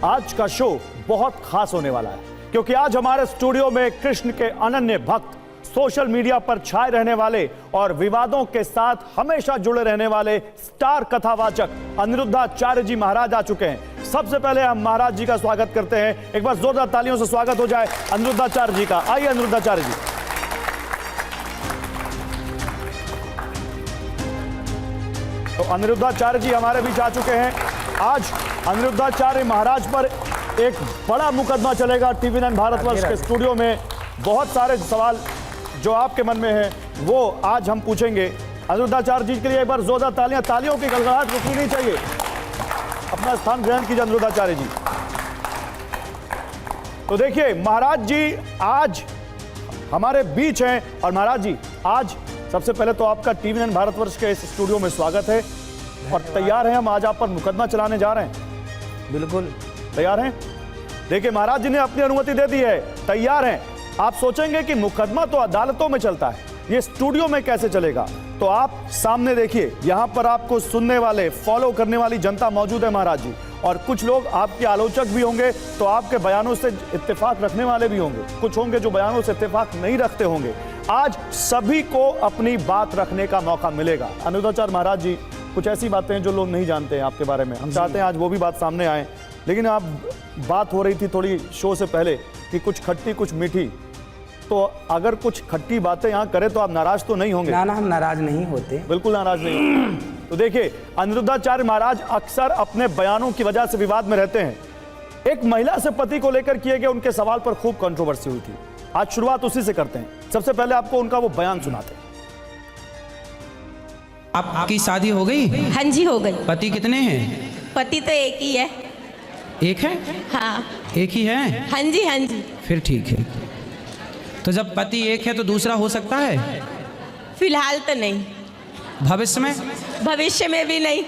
आज का शो बहुत खास होने वाला है, क्योंकि आज हमारे स्टूडियो में कृष्ण के अनन्य भक्त, सोशल मीडिया पर छाए रहने वाले और विवादों के साथ हमेशा जुड़े रहने वाले स्टार कथावाचक अनिरुद्धाचार्य जी महाराज आ चुके हैं। सबसे पहले हम महाराज जी का स्वागत करते हैं। एक बार जोरदार तालियों से स्वागत हो जाए अनिरुद्धाचार्य जी का। आइए अनिरुद्धाचार्य जी। तो अनिरुद्धाचार्य जी हमारे बीच आ चुके हैं। आज अनिरुद्धाचार्य महाराज पर एक बड़ा मुकदमा चलेगा TV9 भारतवर्ष के स्टूडियो में। बहुत सारे सवाल जो आपके मन में है वो आज हम पूछेंगे। अनिरुद्धाचार्य जी के लिए एक बार जोरदार तालियां, तालियों की गड़गड़ाहट रुकनी नहीं चाहिए। अपना स्थान ग्रहण कीजिए अनिरुद्धाचार्य जी। तो देखिए महाराज जी आज हमारे बीच हैं। और महाराज जी आज सबसे पहले तो आपका TV9 भारतवर्ष के इस स्टूडियो में स्वागत है। और तैयार हैं हम आज आप पर मुकदमा चलाने जा रहे हैं? बिल्कुल तैयार हैं। देखिए महाराज जी ने अपनी अनुमति दे दी है, तैयार हैं। आप सोचेंगे कि मुकदमा तो अदालतों में चलता है, ये स्टूडियो में कैसे चलेगा? तो आप सामने देखिए, यहाँ पर आपको सुनने वाले, फॉलो करने वाली जनता मौजूद है महाराज जी। और कुछ लोग आपके आलोचक भी होंगे, तो आपके बयानों से इत्तेफाक रखने वाले भी होंगे। कुछ होंगे जो बयानों से इत्तेफाक नहीं रखते होंगे। आज सभी को अपनी बात रखने का मौका मिलेगा। अनिरुद्धाचार्य महाराज जी, कुछ ऐसी बातें हैं जो लोग नहीं जानते हैं आपके बारे में, हम चाहते हैं आज वो भी बात सामने आए। लेकिन आप बात हो रही थी थोड़ी शो से पहले कि कुछ खट्टी कुछ मीठी, तो अगर कुछ खट्टी बातें यहाँ करें तो आप नाराज तो नहीं होंगे? ना, हम नाराज नहीं होते, बिल्कुल नाराज नहीं होते। तो देखिए अनिरुद्धाचार्य महाराज अक्सर अपने बयानों की वजह से विवाद में रहते हैं। एक महिला से पति को लेकर किए गए उनके सवाल पर खूब कंट्रोवर्सी हुई थी। आज शुरुआत उसी से करते हैं। सबसे पहले आपको उनका वो बयान सुनाते हैं। आपकी शादी हो गई? हाँ जी हो गई। पति कितने हैं? पति तो एक ही है। एक है? हाँ एक ही है? हाँ जी हाँ जी। फिर ठीक है। तो जब पति एक है तो दूसरा हो सकता है? फिलहाल तो नहीं। भविष्य में? भविष्य में भी नहीं।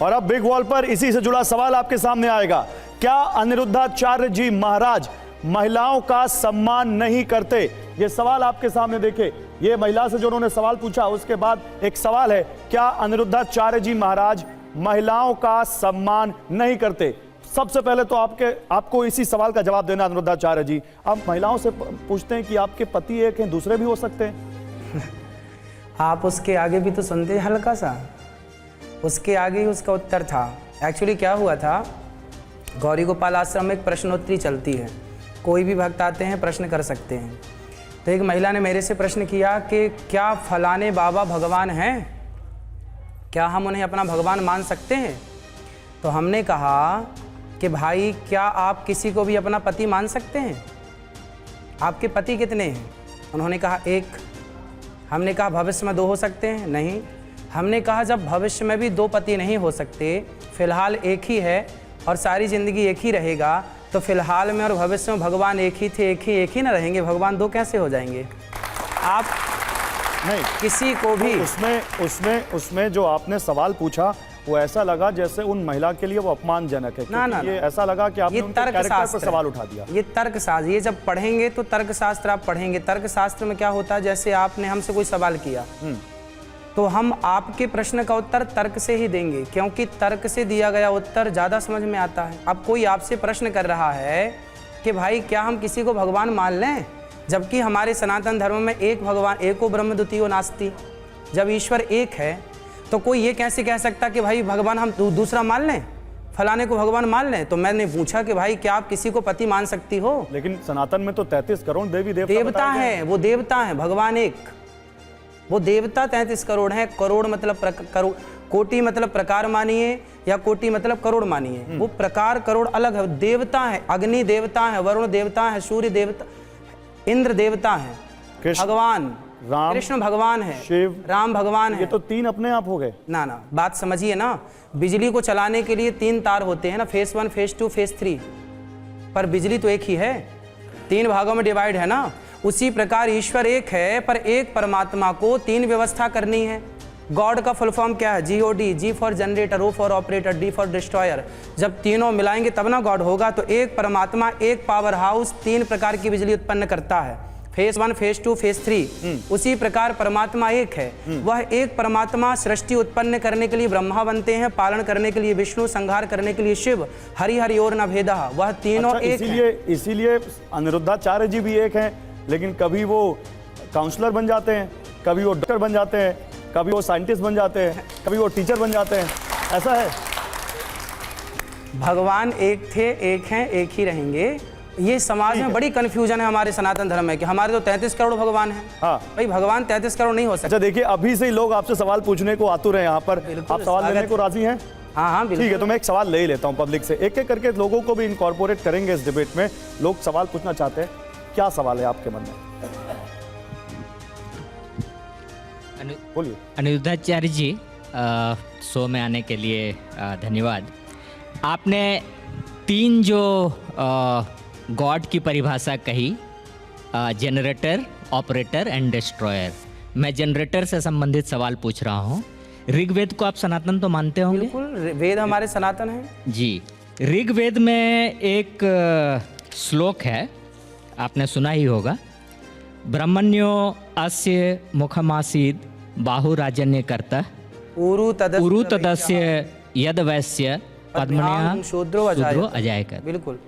और अब बिग वॉल पर इसी से जुड़ा सवाल आपके सामने आएगा। क्या अनिरुद्धाचार्य जी महाराज महिलाओं का सम्मान नहीं करते? ये सवाल आपके सामने देखिए। ये महिला से जो उन्होंने सवाल पूछा, उसके बाद एक सवाल है, क्या अनिरुद्धाचार्य जी महाराज महिलाओं का सम्मान नहीं करते? सबसे पहले तो आपको इसी सवाल का जवाब देना अनिरुद्धाचार्य जी। आप महिलाओं से पूछते हैं कि आपके पति एक हैं, दूसरे भी हो सकते हैं? आप उसके आगे भी तो सुनते, हल्का सा उसके आगे ही उसका उत्तर था। एक्चुअली क्या हुआ था, गौरी गोपाल आश्रम में एक प्रश्नोत्तरी चलती है, कोई भी भक्त आते हैं प्रश्न कर सकते हैं। तो एक महिला ने मेरे से प्रश्न किया कि क्या फलाने बाबा भगवान हैं, क्या हम उन्हें अपना भगवान मान सकते हैं? तो हमने कहा कि भाई क्या आप किसी को भी अपना पति मान सकते हैं? आपके पति कितने हैं? उन्होंने कहा एक। हमने कहा भविष्य में दो हो सकते हैं? नहीं। हमने कहा जब भविष्य में भी दो पति नहीं हो सकते, फिलहाल एक ही है और सारी जिंदगी एक ही रहेगा, तो फिलहाल में और भविष्य में भगवान एक ही थे, एक ही ना रहेंगे? भगवान दो कैसे हो जाएंगे? आप नहीं, किसी को भी उसमें जो आपने सवाल पूछा वो ऐसा लगा जैसे उन महिला के लिए वो अपमानजनक है। ना, ये ऐसा लगा कि आपने ये उनके कैरेक्टर पर सवाल उठा दिया। ये तर्कशास्त्र, ये जब पढ़ेंगे तो तर्कशास्त्र आप पढ़ेंगे। तर्कशास्त्र में क्या होता है, जैसे आपने हमसे कोई सवाल किया तो हम आपके प्रश्न का उत्तर तर्क से ही देंगे, क्योंकि तर्क से दिया गया उत्तर ज़्यादा समझ में आता है। अब कोई आपसे प्रश्न कर रहा है कि भाई क्या हम किसी को भगवान मान लें, जबकि हमारे सनातन धर्म में एक भगवान, एको ब्रह्म द्वितीयो नास्ति। जब ईश्वर एक है तो कोई ये कैसे कह सकता कि भाई भगवान हम दूसरा मान लें, फलाने को भगवान मान लें? तो मैंने पूछा कि भाई क्या आप किसी को पति मान सकती हो? लेकिन सनातन में तो 33 करोड़ देवी देवता है, वो देवता है, भगवान एक, वो देवता 33 करोड़ है। करोड़ मतलब कोटि मतलब प्रकार मानिए, या कोटि मतलब करोड़ मानिए। वो प्रकार करोड़ अलग है। देवता है, अग्नि देवता है, वरुण देवता है, सूर्य देवता, इंद्र देवता है, भगवान राम, कृष्ण भगवान है, शिव, राम भगवान है। ये तो तीन अपने आप हो गए। ना, बात समझिए ना। बिजली को चलाने के लिए 3 तार होते हैं ना, फेस 1, फेस 2, फेस 3, पर बिजली तो एक ही है, 3 भागों में डिवाइड है ना। उसी प्रकार ईश्वर एक है, पर एक परमात्मा को 3 व्यवस्था करनी है। गॉड का फुल फॉर्म क्या है? GOD, G for generator, O for operator, D for destroyer. जब तीनों मिलाएंगे तब ना गॉड होगा। तो एक परमात्मा, एक पावर हाउस 3 प्रकार की बिजली उत्पन्न करता है। फेस 1, फेस 2, फेस 3, उसी प्रकार परमात्मा एक है। वह एक परमात्मा सृष्टि उत्पन्न करने के लिए ब्रह्मा बनते हैं, पालन करने के लिए विष्णु, संहार करने के लिए शिव, हरि हरि और न भेदः, वह तीनों अच्छा, एक इसीलिए अनिरुद्धाचार्य जी भी एक हैं, लेकिन कभी वो काउंसलर बन जाते हैं, कभी वो डॉक्टर बन जाते हैं, कभी वो साइंटिस्ट बन जाते हैं, कभी वो टीचर बन जाते हैं, ऐसा है। भगवान एक थे, एक हैं, एक ही रहेंगे। ये समाज में बड़ी कंफ्यूजन है हमारे सनातन धर्म में कि हमारे तो 33 करोड़ भगवान हैं। हाँ। भाई भगवान 33 करोड़ नहीं हो सकते। अच्छा देखिए, अभी से ही लोग आपसे सवाल पूछने को आतुर हैं यहाँ पर। आप सवाल लेने को राजी हैं? हाँ हाँ बिल्कुल। ठीक है, तो मैं एक सवाल ले ही लेता हूँ पब्लिक से, एक एक करके लोगों को भी इनकॉर्पोरेट करेंगे इस डिबेट में। लोग सवाल पूछना चाहते हैं, क्या सवाल है आपके मन में? बोलिए। अनिरुद्धाचार्य जी, शो में आने के लिए धन्यवाद। आपने 3 जो गॉड की परिभाषा कही, जनरेटर, ऑपरेटर एंड डिस्ट्रॉयर। मैं जनरेटर से संबंधित सवाल पूछ रहा हूँ। ऋग्वेद को आप सनातन तो मानते होंगे? बिल्कुल, वेद हमारे सनातन हैं जी। ऋग्वेद में एक श्लोक है, आपने सुना ही होगा, ब्रह्मण्यो अस्य मुखमासीद बाहुराजन्य कर्ता उरु तदस्य यद वैश्य पद्मन्या शूद्रो अजायकर। बिल्कुल।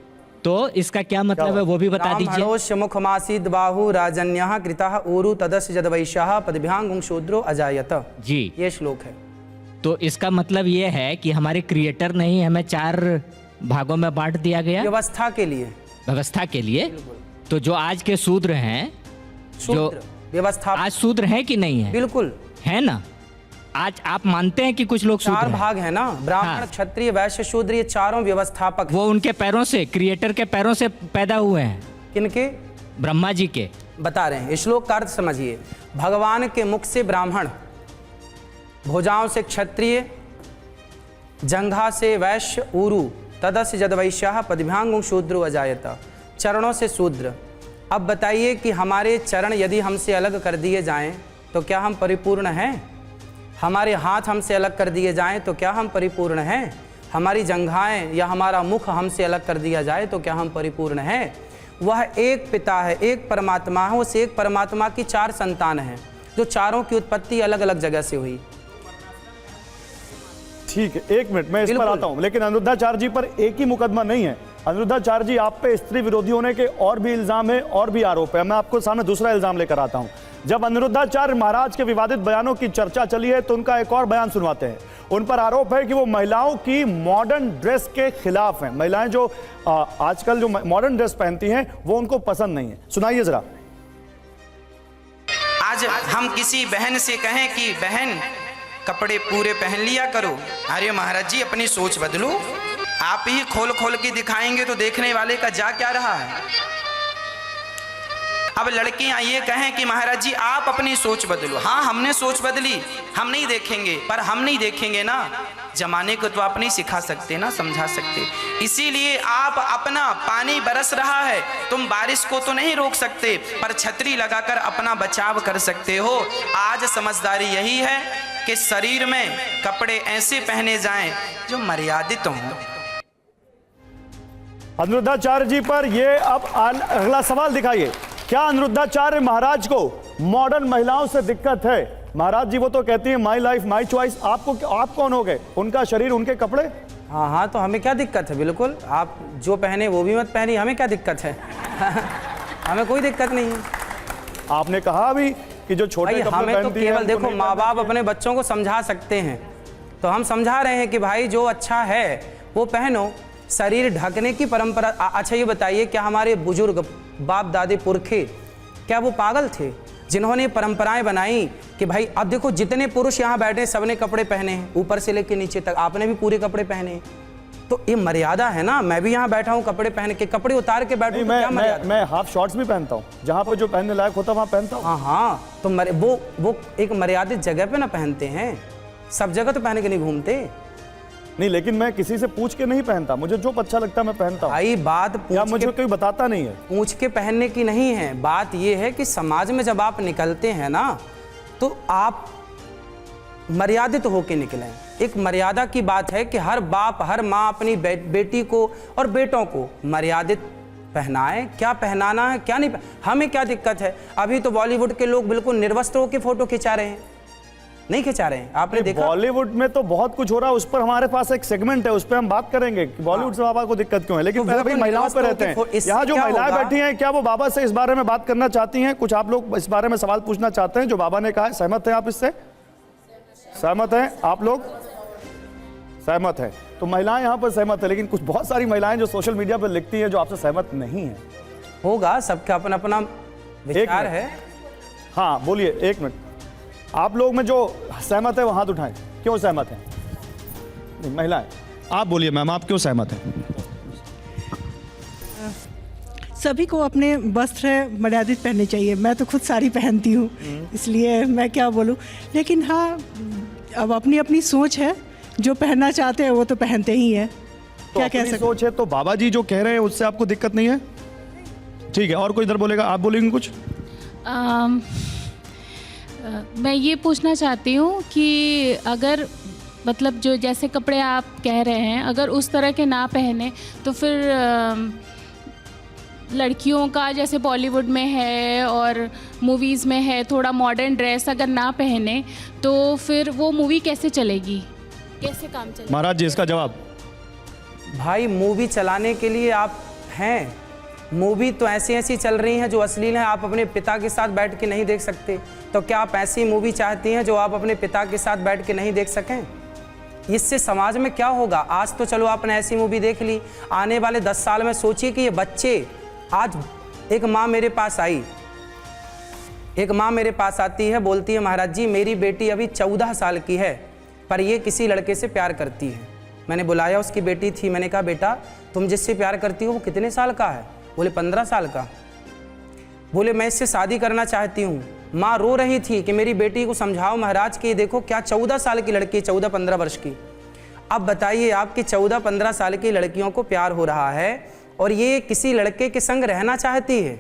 तो इसका क्या मतलब है वो भी बता दीजिए। ब्राह्मणोस्य मुखमासीद बाहु राजन्यः कृतः उरु तदस्य यद वैश्यः पद्भ्यां शूद्रो अजायत। जी, ये श्लोक है। तो इसका मतलब ये है कि हमारे क्रिएटर ने ही हमें 4 भागों में बांट दिया गया व्यवस्था के लिए। व्यवस्था के लिए। तो जो आज के शूद्र हैं, जो व्यवस्था, आज शूद्र हैं कि नहीं है? बिल्कुल है ना। आज आप मानते हैं कि कुछ लोग शूद्र 4 हैं? भाग है ना, ब्राह्मण, हाँ। क्षत्रिय, वैश्य, शूद्र, ये चारों व्यवस्थापक। वो उनके पैरों से, क्रिएटर के पैरों से पैदा हुए हैं। किनके? ब्रह्मा जी के। बता रहे हैं, श्लोक का अर्थ समझिए। भगवान के मुख से ब्राह्मण, भुजाओं से क्षत्रिय, जंघा से वैश्य, उरु तदस्य यद वैश्यः पद्भ्यां शूद्रो अजायत, चरणों से शूद्र। अब बताइए कि हमारे चरण यदि हमसे अलग कर दिए जाएं तो क्या हम परिपूर्ण हैं? हमारे हाथ हमसे अलग कर दिए जाएं तो क्या हम परिपूर्ण हैं? हमारी जंघाएं या हमारा मुख हमसे अलग कर दिया जाए तो क्या हम परिपूर्ण हैं? वह एक पिता है, एक परमात्मा है। उस एक परमात्मा की 4 संतान हैं, जो चारों की उत्पत्ति अलग अलग जगह से हुई। ठीक है, 1 मिनट, मैं इस पर आता हूं, लेकिन अनिरुद्धाचार्य जी पर एक ही मुकदमा नहीं है। अनिरुद्धाचार्य जी, आप पे स्त्री विरोधी होने के और भी इल्जाम है और भी आरोप है। मैं आपको सामने दूसरा इल्जाम लेकर आता हूं। जब अनिरुद्धाचार्य महाराज के विवादित बयानों की चर्चा चली है तो उनका एक और बयान सुनवाते हैं। उन पर आरोप है कि वो महिलाओं की मॉडर्न ड्रेस के खिलाफ हैं। महिलाएं जो आजकल जो मॉडर्न ड्रेस पहनती हैं वो उनको पसंद नहीं है। सुनाइए जरा। आज हम किसी बहन से कहें कि बहन कपड़े पूरे पहन लिया करो, अरे महाराज जी अपनी सोच बदलो। आप ही खोल खोल के दिखाएंगे तो देखने वाले का जा क्या रहा है। अब लड़कियां ये कहें कि महाराज जी आप अपनी सोच बदलो। हाँ, हमने सोच बदली, हम नहीं देखेंगे, पर हम नहीं देखेंगे ना, जमाने को तो आप नहीं सिखा सकते ना, समझा सकते। इसीलिए आप अपना पानी बरस रहा है, तुम बारिश को तो नहीं रोक सकते, पर छतरी लगाकर अपना बचाव कर सकते हो। आज समझदारी यही है कि शरीर में कपड़े ऐसे पहने जाएं जो मर्यादित हों। अनिरुद्धाचार्य जी पर ये अब अगला सवाल दिखाइए। क्या अनिरुद्धाचार्य महाराज को मॉडर्न महिलाओं से दिक्कत है? महाराज जी वो तो कहती है माई लाइफ माई चॉइस। आप कौन हो गए? उनका शरीर, उनके कपड़े। हाँ हाँ, तो हमें क्या दिक्कत है? बिल्कुल, आप जो पहने वो भी मत पहनी, हमें क्या दिक्कत है? हमें कोई दिक्कत नहीं है। आपने कहा अभी कि जो छोटे कपड़े हमें तो पहनती है, केवल उनको देखो, नहीं माँ बाप पहनना अपने बच्चों को समझा सकते हैं, तो हम समझा रहे हैं कि भाई जो अच्छा है वो पहनो। शरीर ढकने की परंपरा। अच्छा ये बताइए, क्या हमारे बुजुर्ग, बाप दादे, पुरखे, क्या वो पागल थे जिन्होंने परंपराएं बनाई कि भाई अब देखो जितने पुरुष यहाँ बैठे सबने कपड़े पहने हैं, ऊपर से लेकर नीचे तक, आपने भी पूरे कपड़े पहने हैं। तो ये मर्यादा है ना। मैं भी यहाँ बैठा हूँ कपड़े पहन के, कपड़े उतार के बैठूं तो क्या मर्यादा? मैं हाफ शॉर्ट्स भी पहनता हूँ, जहाँ पे जो पहनने लायक होता है वहाँ पहनता हूँ। हाँ हाँ, तो वो एक मर्यादित जगह पे ना पहनते हैं, सब जगह तो पहन के नहीं घूमते। नहीं, लेकिन मैं किसी से पूछ के नहीं पहनता, मुझे जो अच्छा लगता है मैं पहनता हूँ। भाई बात या मुझे कोई बताता नहीं है। पूछ के पहनने की नहीं है, बात यह है कि समाज में जब आप निकलते हैं ना तो आप मर्यादित होके निकलें। एक मर्यादा की बात है कि हर बाप, हर माँ अपनी बेटी को और बेटों को मर्यादित पहनाए, क्या पहनाना है क्या नहीं, हमें क्या दिक्कत है। अभी तो बॉलीवुड के लोग बिल्कुल निर्वस्त्र होकर फोटो खिंचा रहे हैं, नहीं खिंचा रहे हैं, आपने देखा? बॉलीवुड में तो बहुत कुछ हो रहा है, उस पर हमारे पास एक सेगमेंट है, उस पर हम बात करेंगे कि बॉलीवुड से बाबा को दिक्कत क्यों है। लेकिन तो पहले वो भाई तो महिलाओं पे रहते निर्वस्त्र हैं, इससे यहाँ जो क्या महिलाएं होगा? बैठी हैं, क्या वो बाबा से इस बारे में बात करना चाहती हैं? कुछ आप लोग इस बारे में सवाल पूछना चाहते हैं जो बाबा ने कहा है? सहमत हैं आप इससे? सहमत हैं आप लोग? सहमत है। तो महिलाएं यहाँ पर सहमत है, लेकिन कुछ बहुत सारी महिलाएं जो सोशल मीडिया पर लिखती हैं जो आपसे सहमत नहीं है। होगा, सबका अपना अपना विचार है। हाँ बोलिए, एक मिनट। आप लोग में जो सहमत है वो हाथ उठाएं। क्यों सहमत है? नहीं, महिलाएं आप बोलिए मैम, आप क्यों सहमत हैं? सभी को अपने वस्त्र मर्यादित पहनने चाहिए। मैं तो खुद साड़ी पहनती हूँ, इसलिए मैं क्या बोलूँ। लेकिन हाँ, अब अपनी अपनी सोच है, जो पहनना चाहते हैं वो तो पहनते ही हैं। तो क्या कह अपनी सकते? सोच है तो बाबा जी जो कह रहे हैं उससे आपको दिक्कत नहीं है? ठीक है, और कोई इधर बोलेगा? आप बोलेंगे कुछ? मैं ये पूछना चाहती हूँ कि अगर मतलब जो जैसे कपड़े आप कह रहे हैं, अगर उस तरह के ना पहने तो फिर लड़कियों का जैसे बॉलीवुड में है और मूवीज़ में है, थोड़ा मॉडर्न ड्रेस अगर ना पहने तो फिर वो मूवी कैसे चलेगी, कैसे काम चलेगा? महाराज जी इसका जवाब। भाई मूवी चलाने के लिए आप हैं, मूवी तो ऐसी ऐसी चल रही हैं जो अश्लील हैं, आप अपने पिता के साथ बैठ के नहीं देख सकते। तो क्या आप ऐसी मूवी चाहती हैं जो आप अपने पिता के साथ बैठ के नहीं देख सकें? इससे समाज में क्या होगा? आज तो चलो आपने ऐसी मूवी देख ली, आने वाले 10 साल में सोचिए कि ये बच्चे, आज एक माँ मेरे पास आई, एक माँ मेरे पास आती है, बोलती है महाराज जी मेरी बेटी अभी 14 साल की है पर ये किसी लड़के से प्यार करती है। मैंने बुलाया, उसकी बेटी थी, मैंने कहा बेटा तुम जिससे प्यार करती हो वो कितने साल का है? बोले 15 साल का। बोले मैं इससे शादी करना चाहती हूँ। माँ रो रही थी कि मेरी बेटी को समझाओ महाराज कि देखो क्या 14 साल की लड़की, 14-15 वर्ष की। अब बताइए आपकी 14-15 साल की लड़कियों को प्यार हो रहा है और ये किसी लड़के के संग रहना चाहती है।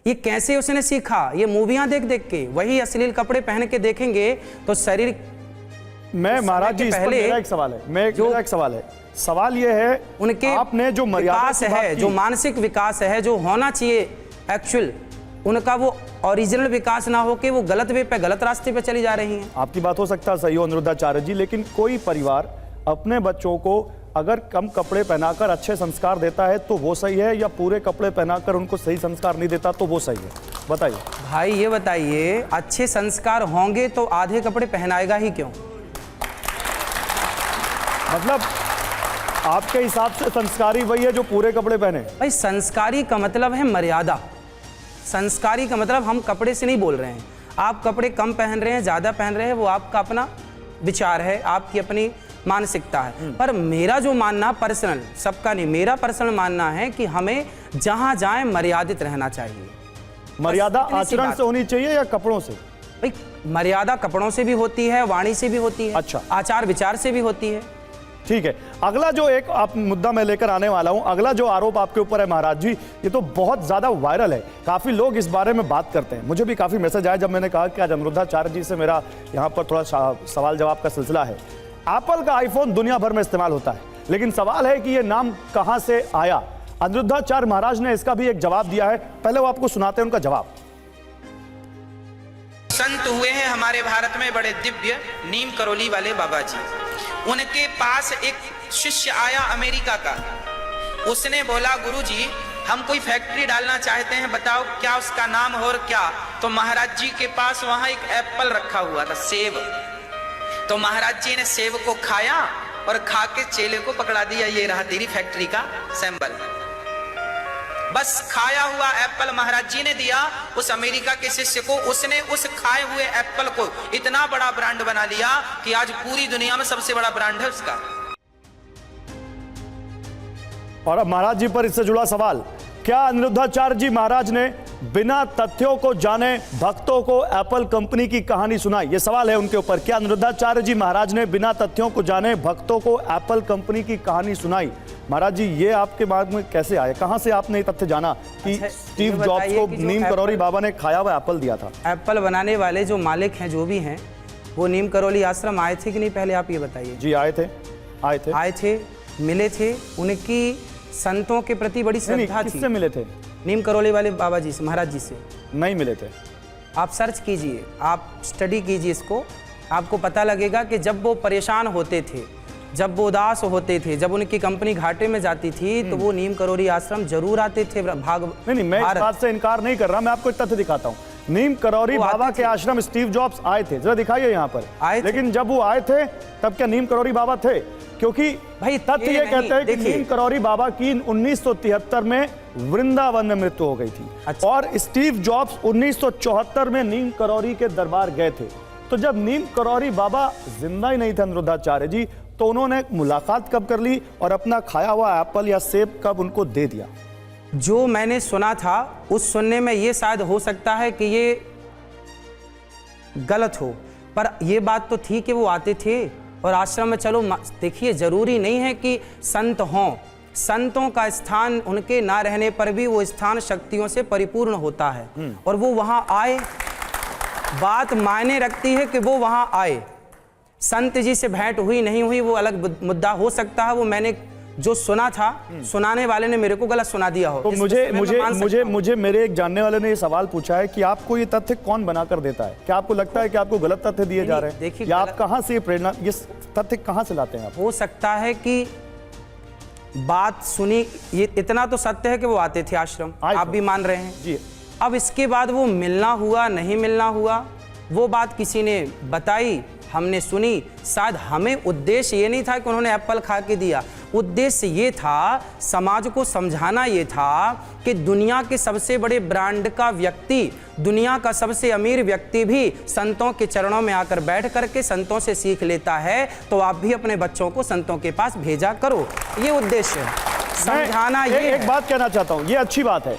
ये कैसे उसने सीखा? ये मूवियाँ देख देख के, वही अश्लील कपड़े पहन के देखेंगे तो शरीर। मैं महाराज जी इस पर मेरा एक सवाल है, मेरा एक सवाल है। सवाल ये है उनके आपने जो मर्यादा विकास है, जो मानसिक विकास है, जो होना चाहिए एक्चुअल, उनका वो ओरिजिनल विकास ना हो के वो गलत वे पे, गलत रास्ते पे चली जा रही हैं। आपकी बात हो सकता है सही हो अनिरुद्धाचार्य जी, लेकिन कोई परिवार अपने बच्चों को अगर कम कपड़े पहनाकर अच्छे संस्कार देता है तो वो सही है, या पूरे कपड़े पहनाकर उनको सही संस्कार नहीं देता तो वो सही है? बताइए भाई ये बताइए, अच्छे संस्कार होंगे तो आधे कपड़े पहनाएगा ही क्यों? मतलब आपके हिसाब से संस्कारी वही है जो पूरे कपड़े पहने? भाई संस्कारी का मतलब है मर्यादा। संस्कारी का मतलब हम कपड़े से नहीं बोल रहे हैं। आप कपड़े कम पहन रहे हैं, ज़्यादा पहन रहे हैं, वो आपका अपना विचार है, आपकी अपनी मानसिकता है। पर मेरा जो मानना पर्सनल, सबका नहीं, मेरा पर्सनल मानना है कि हमें जहाँ जाएं मर्यादित रहना चाहिए। मर्यादा आचरण से होनी चाहिए या कपड़ों से? भाई मर्यादा कपड़ों से भी होती है, वाणी से भी होती है, अच्छा, आचार विचार से भी होती है। ठीक है। अगला जो एक आप मुद्दा मैं लेकर आने वाला हूं, अगला जो आरोप आपके ऊपर है महाराज जी, ये तो बहुत ज्यादा वायरल है, काफी लोग इस बारे में बात करते हैं। मुझे भी काफी मैसेज आया जब मैंने कहा कि आज अनिरुद्धाचार्य जी से मेरा यहाँ पर थोड़ा सवाल जवाब का सिलसिला है। एप्पल का आईफोन दुनिया भर में इस्तेमाल होता है, लेकिन सवाल है कि ये नाम कहां से आया। अनिरुद्धाचार्य महाराज ने इसका भी एक जवाब दिया है, पहले वो आपको सुनाते हैं उनका जवाब। संत हुए हैं हमारे भारत में बड़े दिव्य, नीम करोली वाले बाबा जी। उनके पास एक शिष्य आया अमेरिका का। उसने बोला गुरुजी हम कोई फैक्ट्री डालना चाहते हैं, बताओ क्या उसका नाम हो और क्या। तो महाराज जी के पास वहां एक एप्पल रखा हुआ था, सेब। तो महाराज जी ने सेब को खाया और खा के चेले को पकड़ा दिया, ये रहा तेरी फैक्ट्री का सैंपल। बस खाया हुआ एप्पल महाराज जी ने दिया उस अमेरिका के शिष्य को। उसने उस खाए हुए एप्पल को इतना बड़ा ब्रांड बना लिया कि आज पूरी दुनिया में सबसे बड़ा ब्रांड है उसका। और अब महाराज जी पर इससे जुड़ा सवाल, क्या अनिरुद्धाचार्य जी महाराज ने बिना तथ्यों को जाने भक्तों को एप्पल कंपनी की कहानी सुनाई? ये सवाल है उनके ऊपर, क्या अनिरुद्धाचार्य जी महाराज ने बिना तथ्यों को जाने भक्तों को एप्पल कंपनी की कहानी सुनाई? महाराज जी ये आपके बाद में कैसे आया, कहां से आपने ये तथ्य जाना कि स्टीव जॉब्स को नीम करोली बाबा ने खाया हुआ एप्पल दिया था? एप्पल बनाने वाले जो मालिक हैं, जो भी हैं, वो नीम करोली आश्रम आए थे कि नहीं, पहले आप ये बताइए। जी आए थे, आए थे, मिले थे। उनकी संतों के प्रति बड़ी श्रद्धा थी। किससे मिले थे? नीम करौली वाले बाबा जी से, महाराज जी से। नहीं मिले थे। आप सर्च कीजिए, आप स्टडी कीजिए इसको, आपको पता लगेगा कि जब वो परेशान होते थे, जब वो उदास होते थे, जब उनकी कंपनी घाटे में जाती थी, तो वो नीम करौली आश्रम जरूर आते थे। नहीं, मैं इस बात से इनकार नहीं कर रहा, मैं आपको एक तथ्य दिखाता हूँ। नीम करौरी बाबा के आश्रम स्टीव जॉब्स आए थे, जरा दिखाइए यहाँ पर आए थे। लेकिन जब वो आए थे तब क्या नीम करौरी बाबा थे? क्योंकि भाई तथ्य ये कहते हैं कि नीम करौरी बाबा की 1973 में वृंदावन में मृत्यु हो गई थी। अच्छा। और स्टीव जॉब्स 1974 में नीम करौरी के दरबार गए थे। तो जब नीम करौरी बाबा जिंदा ही नहीं थे अनिरुद्धाचार्य जी, तो उन्होंने मुलाकात कब कर ली और अपना खाया हुआ एप्पल या सेब कब उनको दे दिया? जो मैंने सुना था, उस सुनने में ये शायद हो सकता है कि ये गलत हो, पर ये बात तो थी कि वो आते थे और आश्रम में। चलो देखिए, जरूरी नहीं है कि संत हों, संतों का स्थान उनके ना रहने पर भी वो स्थान शक्तियों से परिपूर्ण होता है। और वो वहां आए, बात मायने रखती है कि वो वहां आए। संत जी से भेंट हुई नहीं हुई वो अलग मुद्दा हो सकता है। वो मैंने जो सुना था, सुनाने वाले ने मेरे को गलत सुना दिया हो। तो मुझे मेरे एक जानने वाले ने ये सवाल पूछा है कि आपको ये तथ्य कौन बनाकर देता है? क्या आपको लगता है कि आपको गलत तथ्य दिए जा रहे हैं? देखिए, या आप कहां से ये प्रेरणा, ये तथ्य कहां से लाते हैं आप? हो सकता है कि बात सुनी, ये इतना तो सत्य है कि वो आते थे आश्रम, आप भी मान रहे हैं जी। अब इसके बाद वो मिलना हुआ नहीं मिलना हुआ, वो बात किसी ने बताई, हमने सुनी। शायद हमें उद्देश्य ये नहीं था कि उन्होंने एप्पल खा के दिया, उद्देश्य ये था, समाज को समझाना ये था कि दुनिया के सबसे बड़े ब्रांड का व्यक्ति, दुनिया का सबसे अमीर व्यक्ति भी संतों के चरणों में आकर बैठ करके संतों से सीख लेता है। तो आप भी अपने बच्चों को संतों के पास भेजा करो, ये उद्देश्य है, समझाना। ये एक बात कहना चाहता हूँ, ये अच्छी बात है,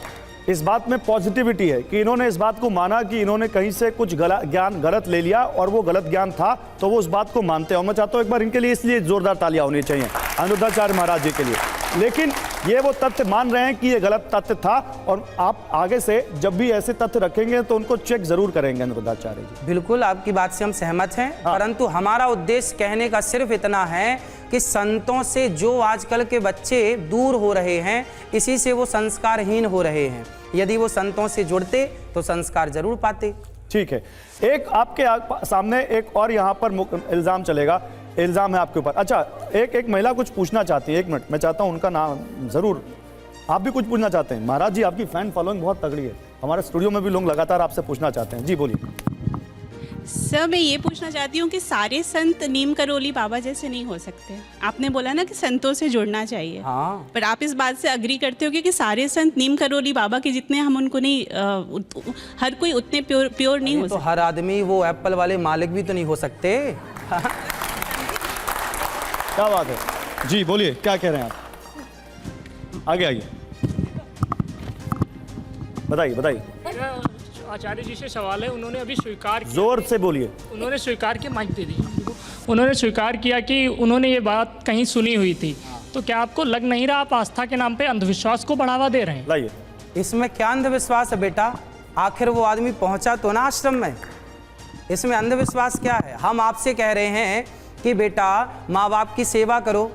इस बात में पॉजिटिविटी है कि इन्होंने इस बात को माना कि इन्होंने कहीं से कुछ ज्ञान गलत ले लिया और वो गलत ज्ञान था, तो वो उस बात को मानते हैं। और मैं चाहता हूँ एक बार इनके लिए इसलिए जोरदार तालियां होनी चाहिए अनिरुद्धाचार्य महाराज जी के लिए। लेकिन ये वो तथ्य मान रहे हैं कि ये गलत तथ्य था, और आप आगे से जब भी ऐसे तथ्य रखेंगे तो उनको चेक जरूर करेंगे अनिरुद्धाचार्य जी। बिल्कुल, आपकी बात से हम सहमत हैं। हाँ। परंतु हमारा उद्देश्य कहने का सिर्फ इतना है कि संतों से जो आजकल के बच्चे दूर हो रहे हैं, इसी से वो संस्कारहीन हो रहे हैं। यदि वो संतों से जुड़ते तो संस्कार जरूर पाते। ठीक है, एक आपके सामने एक और यहाँ पर इल्जाम चलेगा, इल्जाम है आपके ऊपर। अच्छा, एक महिला कुछ पूछना चाहती है, एक मिनट, मैं चाहता हूँ उनका नाम जरूर। आप भी कुछ पूछना चाहते हैं? महाराज जी, आपकी फैन फॉलोइंग बहुत तगड़ी है, हमारे स्टूडियो में भी लोग लगातार आपसे पूछना चाहते हैं। जी बोलिए। सर, मैं ये पूछना चाहती हूँ कि सारे संत नीम करौली बाबा जैसे नहीं हो सकते। आपने बोला ना कि संतों से जुड़ना चाहिए। हाँ। पर आप इस बात से अग्री करते हो कि सारे संत नीम करौली बाबा के जितने हम उनको नहीं, हर कोई उतने प्योर नहीं हो तो सकता। हर आदमी वो एप्पल वाले मालिक भी तो नहीं हो सकते। क्या बात है जी, बोलिए, क्या कह रहे हैं आप? आगे आइए, बताइए बताइए। आचार्य जी से सवाल है, उन्होंने अभी स्वीकार किया, जोर से बोलिए। उन्होंने स्वीकार किया, माइक दे दीजिए। उन्होंने स्वीकार किया कि उन्होंने ये बात कहीं सुनी हुई थी, तो क्या आपको लग नहीं रहा आप आस्था के नाम पे अंधविश्वास को बढ़ावा दे रहे हैं? लाइए। इसमें क्या अंधविश्वास है बेटा? आखिर वो आदमी पहुंचा तो ना आश्रम में, इसमें अंधविश्वास क्या है? हम आपसे कह रहे हैं कि बेटा माँ बाप की सेवा करो,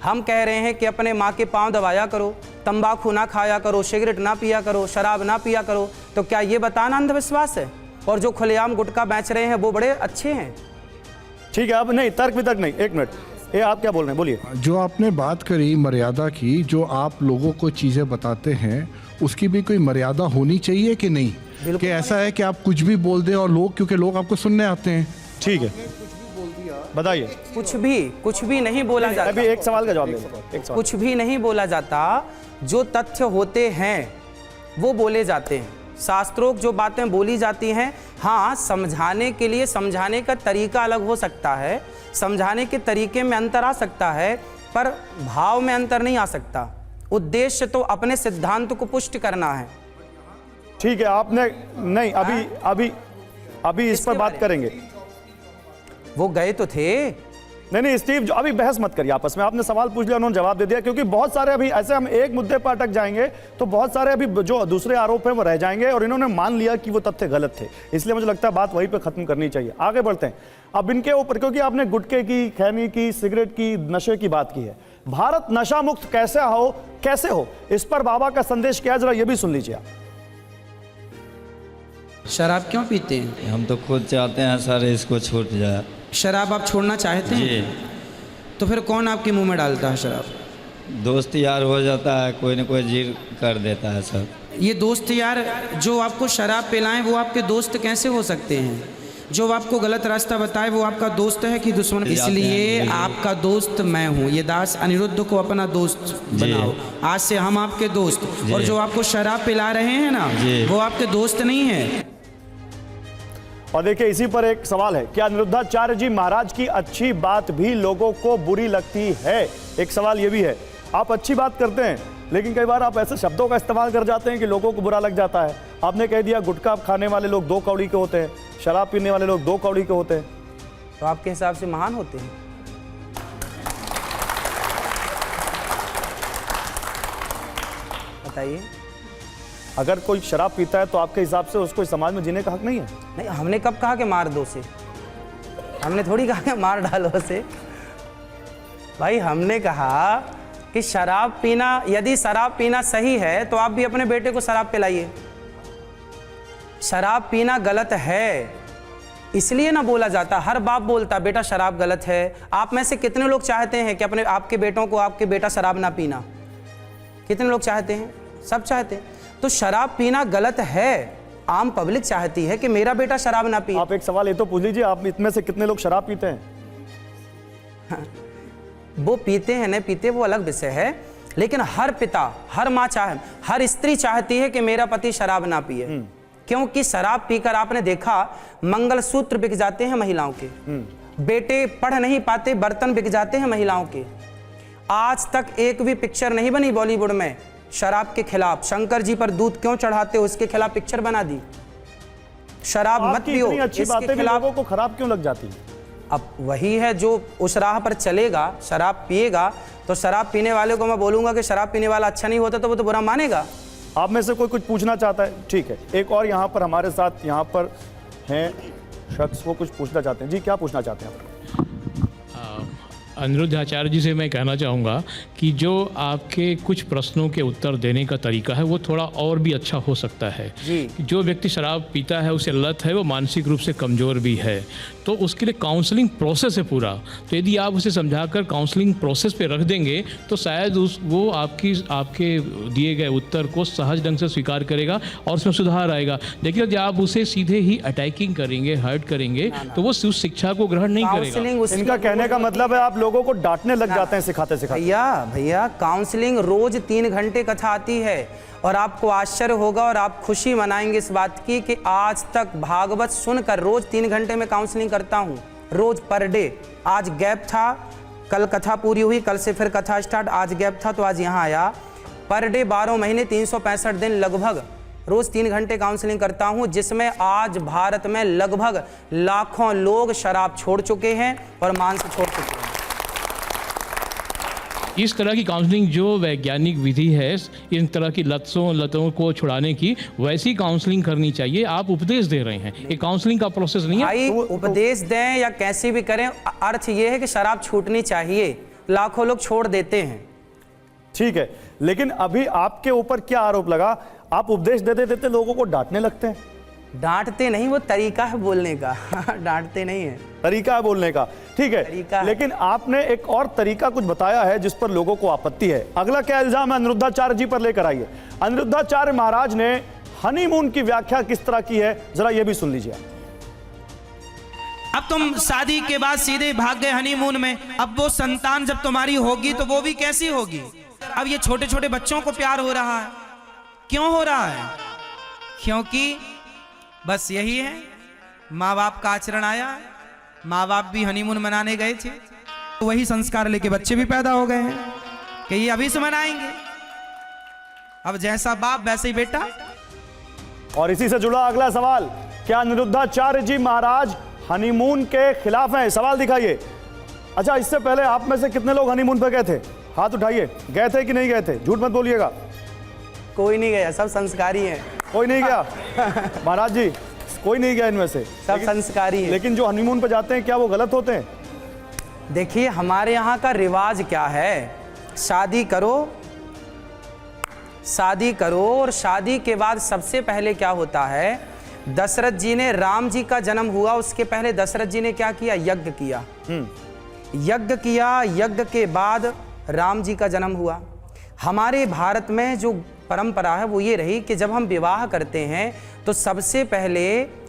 हम कह रहे हैं कि अपने माँ के पाँव दबाया करो, तंबाकू ना खाया करो, सिगरेट ना पिया करो, शराब ना पिया करो, तो क्या ये बताना अंधविश्वास है? और जो खुलेआम गुटखा बेच रहे हैं वो बड़े अच्छे हैं। ठीक है, अब नहीं, तर्क वितर्क नहीं, एक मिनट, ये आप क्या बोल रहे हैं, बोलिए। जो आपने बात करी मर्यादा की, जो आप लोगों को चीज़ें बताते हैं, उसकी भी कोई मर्यादा होनी चाहिए कि नहीं? कि ऐसा है कि आप कुछ भी बोल दें और लोग, क्योंकि लोग आपको सुनने आते हैं। ठीक है, बताइए। कुछ भी नहीं बोला जाता। अभी एक सवाल का जवाब दे। कुछ भी नहीं बोला जाता, जो तथ्य होते हैं वो बोले जाते हैं, शास्त्रोक्त जो बातें बोली जाती हैं। हाँ, समझाने के लिए समझाने का तरीका अलग हो सकता है, समझाने के तरीके में अंतर आ सकता है, पर भाव में अंतर नहीं आ सकता। उद्देश्य तो अपने सिद्धांत को पुष्ट करना है। ठीक है, आपने नहीं, अभी इस पर बात करेंगे। वो गए तो थे, नहीं स्टीव, जो अभी बहस मत करिए आपस में, आपने सवाल पूछ लिया, उन्होंने जवाब दे दिया, क्योंकि बहुत सारे अभी ऐसे हम एक मुद्दे पर अटक जाएंगे तो बहुत सारे अभी जो दूसरे आरोप हैं वो रह जाएंगे, और इन्होंने मान लिया कि वो तथ्य गलत थे, इसलिए मुझे लगता है बात वहीं पे खत्म करनी चाहिए। आगे बढ़ते हैं अब इनके ऊपर, क्योंकि आपने गुटखे की, खैनी की, सिगरेट की, नशे की बात की है। भारत नशा मुक्त कैसे हो, इस पर बाबा का संदेश क्या है, जरा ये भी सुन लीजिए आप। शराब क्यों पीते हैं? हम तो खुद चाहते हैं सर इसको छूट जाए। शराब आप छोड़ना चाहते हैं? जी। तो फिर कौन आपके मुंह में डालता है शराब? दोस्त यार हो जाता है, कोई ना कोई जिद कर देता है सर। ये दोस्त यार जो आपको शराब पिलाएं वो आपके दोस्त कैसे हो सकते हैं? जो आपको गलत रास्ता बताए वो आपका दोस्त है कि दुश्मन? इसलिए आपका दोस्त मैं हूँ। ये दास अनिरुद्ध को अपना दोस्त बनाओ, आज से हम आपके दोस्त। और जो आपको शराब पिला रहे हैं ना, वो आपके दोस्त नहीं है। और देखिए इसी पर एक सवाल है, क्या अनिरुद्धाचार्य जी महाराज की अच्छी बात भी लोगों को बुरी लगती है? एक सवाल ये भी है। आप अच्छी बात करते हैं लेकिन कई बार आप ऐसे शब्दों का इस्तेमाल कर जाते हैं कि लोगों को बुरा लग जाता है। आपने कह दिया गुटखा खाने वाले लोग 2 कौड़ी के होते हैं, शराब पीने वाले लोग 2 कौड़ी के होते हैं, तो आपके हिसाब से महान होते हैं? बताइए। अगर कोई शराब पीता है तो आपके हिसाब से उसको इस समाज में जीने का हक नहीं है? नहीं, हमने कब कहा कि मार दो उसे? हमने थोड़ी कहा कि मार डालो उसे। भाई हमने कहा कि शराब पीना, यदि शराब पीना सही है तो आप भी अपने बेटे को शराब पिलाइए। शराब पीना गलत है इसलिए ना बोला जाता, हर बाप बोलता बेटा शराब गलत है। आप में से कितने लोग चाहते हैं कि अपने आपके बेटों को आपके बेटा शराब ना पीना? कितने लोग चाहते हैं? सब चाहते हैं। तो शराब पीना गलत है, आम पब्लिक चाहती है कि मेरा बेटा शराब ना पिए। आप एक सवाल ये तो पूछ लीजिए, आप इतने से कितने लोग शराब पीते हैं? वो पीते हैं नहीं पीते वो अलग विषय है, लेकिन हर पिता, हर माँ हर स्त्री चाहती है कि मेरा पति शराब ना पिए। क्योंकि शराब पीकर आपने देखा मंगलसूत्र बिक जाते हैं महिलाओं के, बेटे पढ़ नहीं पाते, बर्तन बिक जाते हैं महिलाओं के। आज तक एक भी पिक्चर नहीं बनी बॉलीवुड में शराब के खिलाफ। शंकर जी पर दूध क्यों चढ़ाते हो, उसके खिलाफ पिक्चर बना दी। शराब मत पियो, अच्छी बातें भी लोगों को खराब क्यों लग जाती है? अब वही है जो उस राह पर चलेगा, शराब पिएगा, तो शराब पीने वाले को मैं बोलूंगा कि शराब पीने वाला अच्छा नहीं होता तो वो तो बुरा मानेगा। आप में से कोई कुछ पूछना चाहता है? ठीक है, एक और यहाँ पर हमारे साथ यहाँ पर हैं शख्स, वो कुछ पूछना चाहते हैं। जी क्या पूछना चाहते हैं आप? अनिरुद्धाचार्य जी से मैं कहना चाहूँगा कि जो आपके कुछ प्रश्नों के उत्तर देने का तरीका है वो थोड़ा और भी अच्छा हो सकता है। जो व्यक्ति शराब पीता है, उसे लत है, वो मानसिक रूप से कमज़ोर भी है, तो उसके लिए काउंसलिंग प्रोसेस है पूरा। तो यदि आप उसे समझाकर काउंसलिंग प्रोसेस पे रख देंगे तो शायद वो आपके दिए गए उत्तर को सहज ढंग से स्वीकार करेगा और उसमें सुधार आएगा। लेकिन जब आप उसे सीधे ही अटैकिंग करेंगे, हर्ट करेंगे, तो वो उस शिक्षा को ग्रहण नहीं करेगा। इनका कहने का मतलब है आप लोगों को डांटने लग जाते हैं सिखाते सिखाते। भैया काउंसलिंग रोज 3 घंटे कथा आती है और आपको आश्चर्य होगा और आप खुशी मनाएंगे इस बात की कि आज तक भागवत सुनकर रोज 3 घंटे में काउंसलिंग करता हूँ, रोज पर डे। आज गैप था, कल कथा पूरी हुई, कल से फिर कथा स्टार्ट, आज गैप था तो आज यहाँ आया। पर डे 12 महीने 365 दिन लगभग रोज 3 घंटे काउंसलिंग करता हूँ, जिसमें आज भारत में लगभग लाखों लोग शराब छोड़ चुके हैं और मांस छोड़ चुके हैं। इस तरह की काउंसलिंग जो वैज्ञानिक विधि है इन तरह की लतों को छुड़ाने की, वैसी काउंसलिंग करनी चाहिए। आप उपदेश दे रहे हैं, ये काउंसलिंग का प्रोसेस नहीं है। भाई उपदेश दें या कैसे भी करें, अर्थ ये है कि शराब छूटनी चाहिए। लाखों लोग छोड़ देते हैं। ठीक है, लेकिन अभी आपके ऊपर क्या आरोप लगा? आप उपदेश देते देते लोगों को डांटने लगते हैं। डांटते नहीं, वो तरीका है बोलने का। डांटते नहीं है, तरीका है बोलने का। ठीक है, लेकिन आपने एक और तरीका कुछ बताया है जिस पर लोगों को आपत्ति है। अगला क्या इल्जाम है अनिरुद्धाचार्य जी पर लेकर आइए। अनिरुद्धाचार्य महाराज ने हनीमून की व्याख्या किस तरह की है, जरा ये भी सुन लीजिए। अब तुम शादी के बाद सीधे भाग गए हनीमून में, अब वो संतान जब तुम्हारी होगी तो वो भी कैसी होगी? अब ये छोटे छोटे बच्चों को प्यार हो रहा है, क्यों हो रहा है? क्योंकि बस यही है, माँ बाप का आचरण आया, माँ बाप भी हनीमून मनाने गए थे, तो वही संस्कार लेके बच्चे भी पैदा हो गए हैं कि ये अभी से मनाएंगे। अब जैसा बाप वैसे ही बेटा। और इसी से जुड़ा अगला सवाल, क्या अनिरुद्धाचार्य जी महाराज हनीमून के खिलाफ हैं? सवाल दिखाइए। अच्छा, इससे पहले आप में से कितने लोग हनीमून पे गए थे? हाथ उठाइए। गए थे कि नहीं गए थे? झूठ मत बोलिएगा। कोई नहीं गया, सब संस्कारी हैं। कोई नहीं गया? महाराज जी, कोई नहीं गया इनमें से? सब संस्कारी हैं। लेकिन जो हनीमून पे जाते हैं, क्या वो गलत होते हैं? देखिए, हमारे यहाँ का रिवाज क्या है, शादी करो और शादी के बाद सबसे पहले क्या होता है, दशरथ जी ने, राम जी का जन्म हुआ उसके पहले दशरथ जी ने क्या किया, यज्ञ किया। यज्ञ किया, यज्ञ के बाद राम जी का जन्म हुआ। हमारे भारत में जो परंपरा है वो ये रही कि जब हम विवाह करते हैं तो सबसे पहले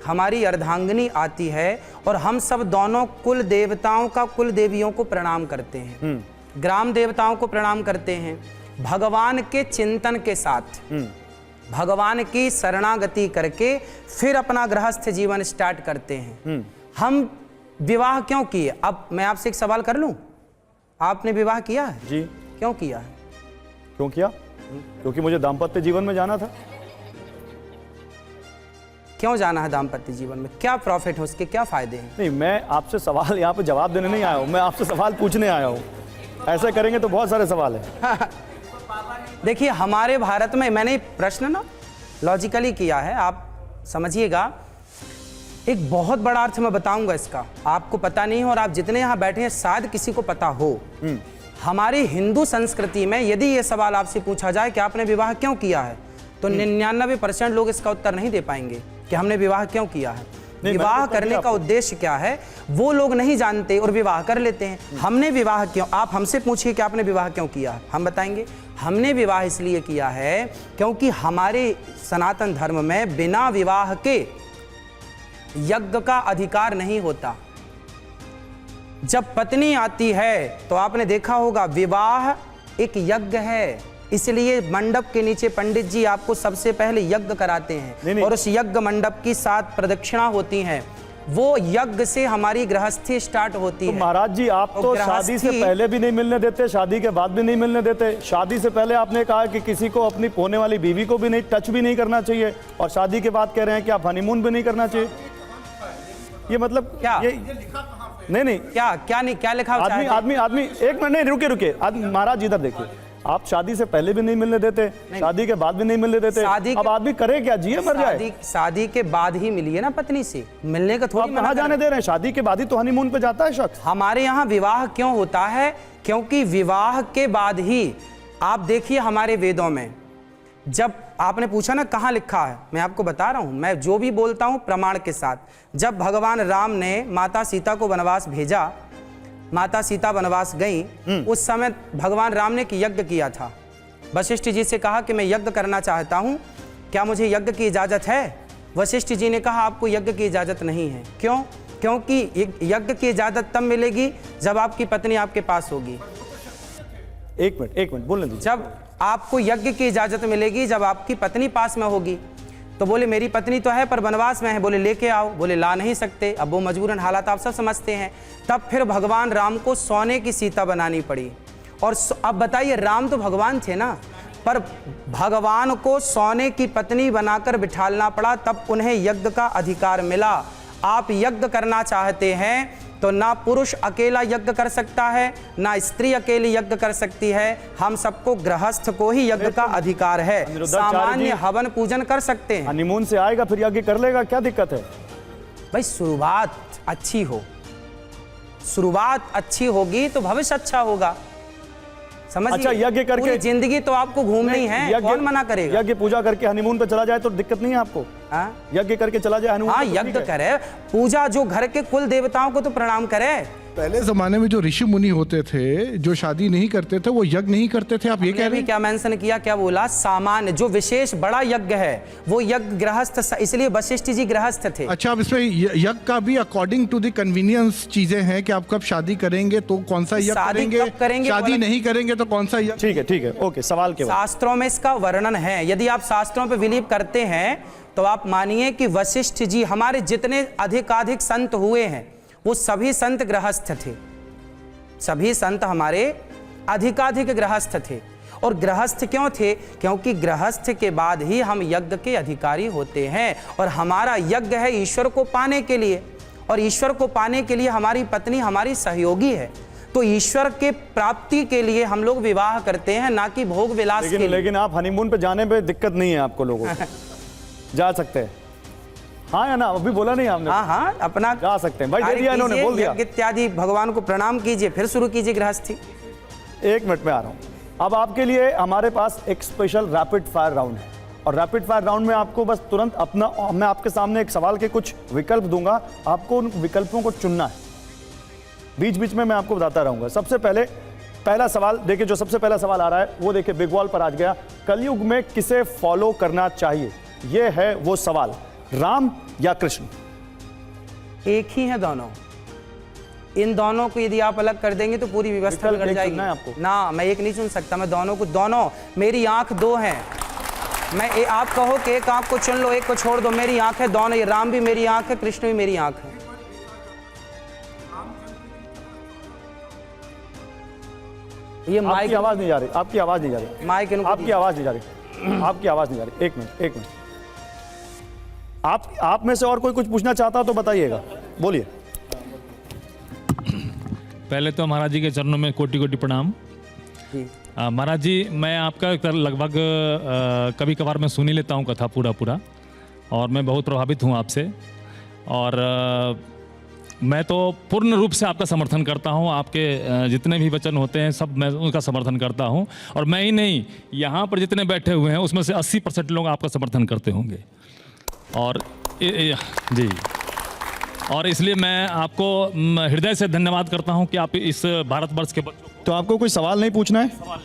हमारी अर्धांगिनी आती है और हम सब दोनों कुल देवताओं का, कुल देवियों को प्रणाम करते हैं, ग्राम देवताओं को प्रणाम करते हैं, भगवान के चिंतन के साथ, भगवान की शरणागति करके फिर अपना गृहस्थ जीवन स्टार्ट करते हैं। हम विवाह क्यों किए? अब मैं आपसे एक सवाल कर लूं, आपने विवाह किया है? जी। क्यों किया है? क्यों किया? क्योंकि मुझे दाम्पत्य जीवन में जाना था। क्यों जाना है दाम्पत्य जीवन में? क्या प्रॉफिट है उसके, क्या फायदे हैं? नहीं, मैं आपसे सवाल यहाँ पे जवाब देने नहीं आया हूँ, मैं आपसे सवाल पूछने आया हूँ। ऐसे करेंगे तो बहुत सारे सवाल हैं। देखिए, हमारे भारत में, मैंने प्रश्न ना लॉजिकली किया है, आप समझिएगा। एक बहुत बड़ा अर्थ मैं बताऊंगा इसका, आपको पता नहीं है और आप जितने यहाँ बैठे हैं शायद किसी को पता हो। हमारी हिंदू संस्कृति में यदि ये सवाल आपसे पूछा जाए कि आपने विवाह क्यों किया है, तो 99% लोग इसका उत्तर नहीं दे पाएंगे कि हमने विवाह क्यों किया है। विवाह करने का उद्देश्य क्या है वो लोग नहीं जानते और विवाह कर लेते हैं। हमने विवाह क्यों, आप हमसे पूछिए कि आपने विवाह क्यों किया, हम बताएंगे हमने विवाह इसलिए किया है क्योंकि हमारे सनातन धर्म में बिना विवाह के यज्ञ का अधिकार नहीं होता। जब पत्नी आती है तो आपने देखा होगा विवाह एक यज्ञ है, इसलिए मंडप के नीचे पंडित जी आपको सबसे पहले यज्ञ कराते हैं और उस यज्ञ मंडप की 7 प्रदक्षिणा होती हैं। वो यज्ञ से हमारी गृहस्थी स्टार्ट होती है। महाराज जी, आप तो शादी से पहले भी नहीं मिलने देते, शादी के बाद भी नहीं मिलने देते। शादी से पहले आपने कहा कि किसी को अपनी होने वाली बीवी को भी नहीं टच भी नहीं करना चाहिए, और शादी के बाद कह रहे हैं कि आप हनीमून भी नहीं करना चाहिए। ये मतलब क्या? ये नहीं क्या नहीं, क्या लिखा? आदमी एक मिनट, नहीं रुके, महाराज जी इधर देखिए, आप शादी से पहले भी नहीं मिलने देते, शादी के बाद भी नहीं मिलने देते। अब आदमी करे क्या, जिए मर जाए? शादी के बाद ही मिलिए ना पत्नी से, मिलने का थोड़ी कहाँ जाने दे रहे हैं? शादी के बाद ही तो हनीमून पे जाता है शख्स। हमारे यहाँ विवाह क्यों होता है? क्योंकि विवाह के बाद ही, आप देखिए हमारे वेदों में, जब आपने पूछा ना कहाँ लिखा है, मैं आपको बता रहा हूं, मैं जो भी बोलता हूं प्रमाण के साथ। जब भगवान राम ने माता सीता को वनवास भेजा, माता सीता वनवास गई, उस समय भगवान राम ने यज्ञ किया था। वशिष्ठ जी से कहा कि मैं यज्ञ करना चाहता हूं, क्या मुझे यज्ञ की इजाजत है? वशिष्ठ जी ने कहा आपको यज्ञ की इजाजत नहीं है। क्यों? क्योंकि यज्ञ की इजाजत तब मिलेगी जब आपकी पत्नी आपके पास होगी। एक मिनट बोलने दीजिए। जब आपको यज्ञ की इजाजत मिलेगी जब आपकी पत्नी पास में होगी। तो बोले मेरी पत्नी तो है पर वनवास में है, बोले लेके आओ, बोले ला नहीं सकते, अब वो मजबूरन हालात आप सब समझते हैं। तब फिर भगवान राम को सोने की सीता बनानी पड़ी। और अब बताइए, राम तो भगवान थे ना, पर भगवान को सोने की पत्नी बनाकर बिठालना पड़ा, तब उन्हें यज्ञ का अधिकार मिला। आप यज्ञ करना चाहते हैं तो ना पुरुष अकेला यज्ञ कर सकता है, ना स्त्री अकेली यज्ञ कर सकती है। हम सबको गृहस्थ को ही यज्ञ का अधिकार है। सामान्य हवन पूजन कर सकते हैं। हनीमून से आएगा फिर यज्ञ कर लेगा, क्या दिक्कत है? भाई शुरुआत अच्छी हो, शुरुआत अच्छी होगी तो भविष्य अच्छा होगा, समझिए। अच्छा, यज्ञ करके जिंदगी तो आपको घूमनी है, कौन मना करेगा? यज्ञ पूजा करके हनीमून पे चला जाए तो दिक्कत नहीं है आपको? यज्ञ करके चला जाए हनीमून? हाँ, यज्ञ करे, पूजा, जो घर के कुल देवताओं को तो प्रणाम करे। पहले जमाने में जो ऋषि मुनि होते थे जो शादी नहीं करते थे वो यज्ञ नहीं करते थे, आप ये कह रहे हैं? क्या मेंशन किया, क्या बोला? सामान्य जो विशेष बड़ा यज्ञ है वो यज्ञ गृहस्थ, इसलिए वशिष्ठ जी गृहस्थ थे। अच्छा, अब इसमें यज्ञ का भी अकॉर्डिंग टू द कन्वीनियंस चीजें हैं कि आप कब शादी करेंगे तो कौन सा यज्ञ करेंगे, शादी नहीं करेंगे तो कौन सा यज्ञ। ठीक है, ओके। सवाल के शास्त्रों में इसका वर्णन है। यदि आप शास्त्रों पे बिलीव करते हैं तो आप मानिए कि वशिष्ठ जी, हमारे जितने अधिकाधिक संत हुए हैं वो सभी संत गृहस्थ थे। सभी संत हमारे अधिकाधिक गृहस्थ थे। और गृहस्थ क्यों थे? क्योंकि गृहस्थ के बाद ही हम यज्ञ के अधिकारी होते हैं, और हमारा यज्ञ है ईश्वर को पाने के लिए, और ईश्वर को पाने के लिए हमारी पत्नी हमारी सहयोगी है। तो ईश्वर के प्राप्ति के लिए हम लोग विवाह करते हैं, ना कि भोग विलास के लिए। लेकिन आप हनीमून पे जाने पे दिक्कत नहीं है आपको लोगों को जा सकते हैं, हाँ या ना? अभी बोला नहीं आपने? हाँ हाँ, अपना जा सकते हैं भाई, दे दिया इन्होंने, बोल दिया। इत्यादि भगवान को प्रणाम कीजिए, फिर शुरू कीजिए गृहस्थी। 1 मिनट में आ रहा हूँ। अब आपके लिए हमारे पास एक स्पेशल रैपिड फायर राउंड है, और रैपिड फायर राउंड में आपको बस तुरंत मैं आपके सामने एक सवाल के कुछ विकल्प दूंगा, आपको उन विकल्पों को चुनना है, बीच बीच में मैं आपको बताता रहूंगा। सबसे पहले पहला सवाल देखिए, जो सबसे पहला सवाल आ रहा है वो देखिए, बिग वॉल पर आज गया, कलयुग में किसे फॉलो करना चाहिए? ये है वो सवाल, राम या कृष्ण? एक ही है दोनों, इन दोनों को यदि आप अलग कर देंगे तो पूरी व्यवस्था बिगड़ जाएगी। आपको ना, मैं एक नहीं चुन सकता, मैं दोनों को, दोनों, मेरी आंख दो है, मैं आप कहो कि एक आंख को चुन लो, एक को छोड़ दो, मेरी आंख है दोनों, ये राम भी मेरी आंख है, कृष्ण भी मेरी आंख है। ये माइक की आवाज नहीं जा रही, आपकी आवाज नहीं जा रही, माइक आपकी आवाज नहीं जा रही, आपकी आवाज नहीं जा रही। 1 मिनट, आप में से और कोई कुछ पूछना चाहता तो बताइएगा, बोलिए। पहले तो महाराज जी के चरणों में कोटि कोटि प्रणाम। महाराज जी, मैं आपका लगभग कभी कभार मैं सुन ही लेता हूँ कथा पूरा, और मैं बहुत प्रभावित हूँ आपसे, और मैं तो पूर्ण रूप से आपका समर्थन करता हूँ। आपके जितने भी वचन होते हैं सब मैं उनका समर्थन करता हूँ, और मैं ही नहीं, यहाँ पर जितने बैठे हुए हैं उसमें से 80% लोग आपका समर्थन करते होंगे, और जी, और इसलिए मैं आपको हृदय से धन्यवाद करता हूँ कि आप इस भारतवर्ष के बच्चों। तो आपको कोई सवाल नहीं पूछना है?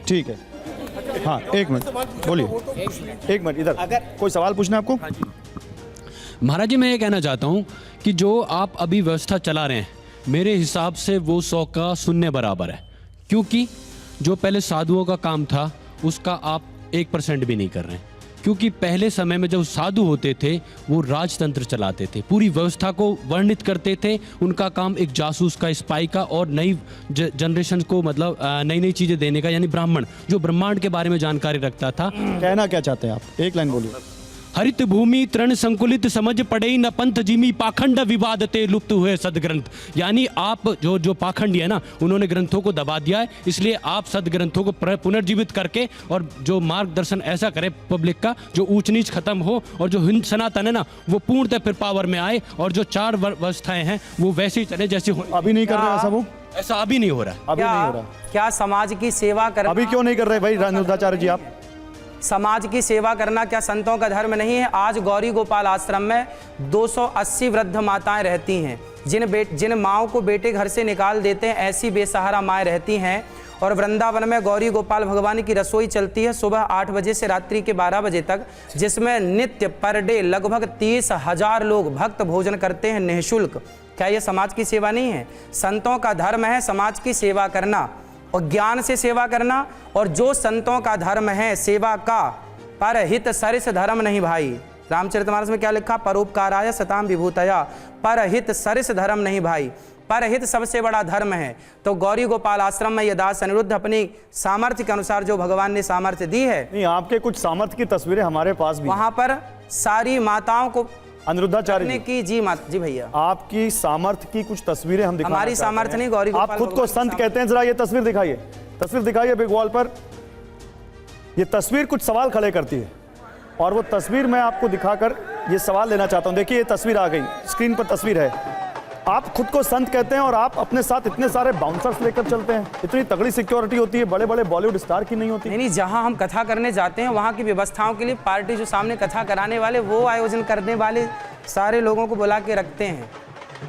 ठीक है, हाँ 1 मिनट बोलिए, 1 मिनट, इधर अगर कोई सवाल पूछना है आपको? महाराज जी, मैं ये कहना चाहता हूँ कि जो आप अभी व्यवस्था चला रहे हैं, मेरे हिसाब से वो 100 का 0 बराबर है, क्योंकि जो पहले साधुओं का काम था उसका आप 1% भी नहीं कर रहे हैं। क्योंकि पहले समय में जब साधु होते थे वो राजतंत्र चलाते थे, पूरी व्यवस्था को वर्णित करते थे, उनका काम एक जासूस का, स्पाई का, और नई जनरेशन को मतलब नई नई चीज़ें देने का, यानी ब्राह्मण जो ब्रह्मांड के बारे में जानकारी रखता था। कहना क्या चाहते हैं आप? 1 लाइन बोलिए। हरित भूमि तृण संकुलित समझ पड़े न पंथ जिमी पाखंड विवादते लुप्त हुए सदग्रंथ, यानी आप जो पाखंडी है ना, उन्होंने ग्रंथों को दबा दिया है, इसलिए आप सदग्रंथों को पुनर्जीवित करके और जो मार्गदर्शन ऐसा करें पब्लिक का, जो ऊंच नीच खत्म हो, और जो हिंद सनातन है ना वो पूर्णतः फिर पावर में आए, और जो 4 व्यवस्थाएं हैं वो वैसे ही चले जैसे अभी नहीं कर रहे ऐसा, वो ऐसा अभी नहीं हो रहा, अभी नहीं हो रहा। क्या समाज की सेवा करना, अभी क्यों नहीं कर रहे भाई रानुदाचार्य जी? आप समाज की सेवा करना क्या संतों का धर्म नहीं है? आज गौरी गोपाल आश्रम में 280 वृद्ध माताएं रहती हैं, जिन माओं को बेटे घर से निकाल देते हैं, ऐसी बेसहारा माएँ रहती हैं। और वृंदावन में गौरी गोपाल भगवान की रसोई चलती है सुबह 8 बजे से रात्रि के 12 बजे तक, जिसमें नित्य पर डे लगभग 30,000 लोग भक्त भोजन करते हैं निःशुल्क। क्या ये समाज की सेवा नहीं है? संतों का धर्म है समाज की सेवा करना और ज्ञान से सेवा करना, और जो संतों का धर्म है सेवा का, परहित सरिस धर्म नहीं भाई। रामचरितमानस में क्या लिखा? परोपकाराय सताम विभूतया, परहित सरिस धर्म नहीं भाई, परहित सबसे बड़ा धर्म है। तो गौरी गोपाल आश्रम में ये दास अनिरुद्ध अपनी सामर्थ्य के अनुसार जो भगवान ने सामर्थ्य दी है, नहीं, आपके कुछ सामर्थ्य की तस्वीरें हमारे पास भी, वहां पर सारी माताओं को अनिरुद्धाचार्य की जी भैया, आपकी सामर्थ्य की कुछ तस्वीरें हम दिखाना हमारी सामर्थ्य नहीं, गौरी आप खुद को संत कहते हैं, जरा ये तस्वीर दिखाइए, तस्वीर दिखाइए बिग वॉल पर। ये तस्वीर कुछ सवाल खड़े करती है, और वो तस्वीर मैं आपको दिखाकर ये सवाल लेना चाहता हूं। देखिए ये तस्वीर आ गई, स्क्रीन पर तस्वीर है। आप खुद को संत कहते हैं और आप अपने साथ इतने सारे बाउंसर्स लेकर चलते हैं, इतनी तगड़ी सिक्योरिटी होती है, बड़े बड़े बॉलीवुड स्टार की नहीं होती। नहीं, जहां हम कथा करने जाते हैं वहां की व्यवस्थाओं के लिए पार्टी जो सामने कथा कराने वाले, वो आयोजन करने वाले सारे लोगों को बुला के रखते हैं,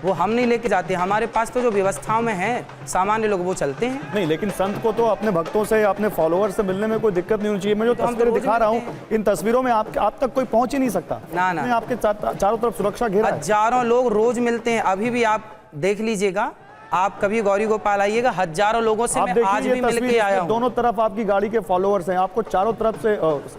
वो हम नहीं लेके जाते। हमारे पास तो जो व्यवस्थाओं में है सामान्य लोग वो चलते हैं। नहीं, लेकिन संत को तो अपने भक्तों से, अपने फॉलोअर्स से मिलने में कोई दिक्कत नहीं होनी चाहिए। मैं जो तस्वीरें दिखा रहा हूँ, इन तस्वीरों में आप तक कोई पहुंच ही नहीं सकता। ना आपके चारों तरफ सुरक्षा घेरा है। हजारों लोग रोज मिलते हैं, अभी भी आप देख लीजिएगा, आप कभी गौरी गोपाल आइएगा, हजारों लोगों से मैं आज भी मिलके आया हूं। दोनों तरफ आपकी गाड़ी के फॉलोअर्स हैं, आपको चारों तरफ से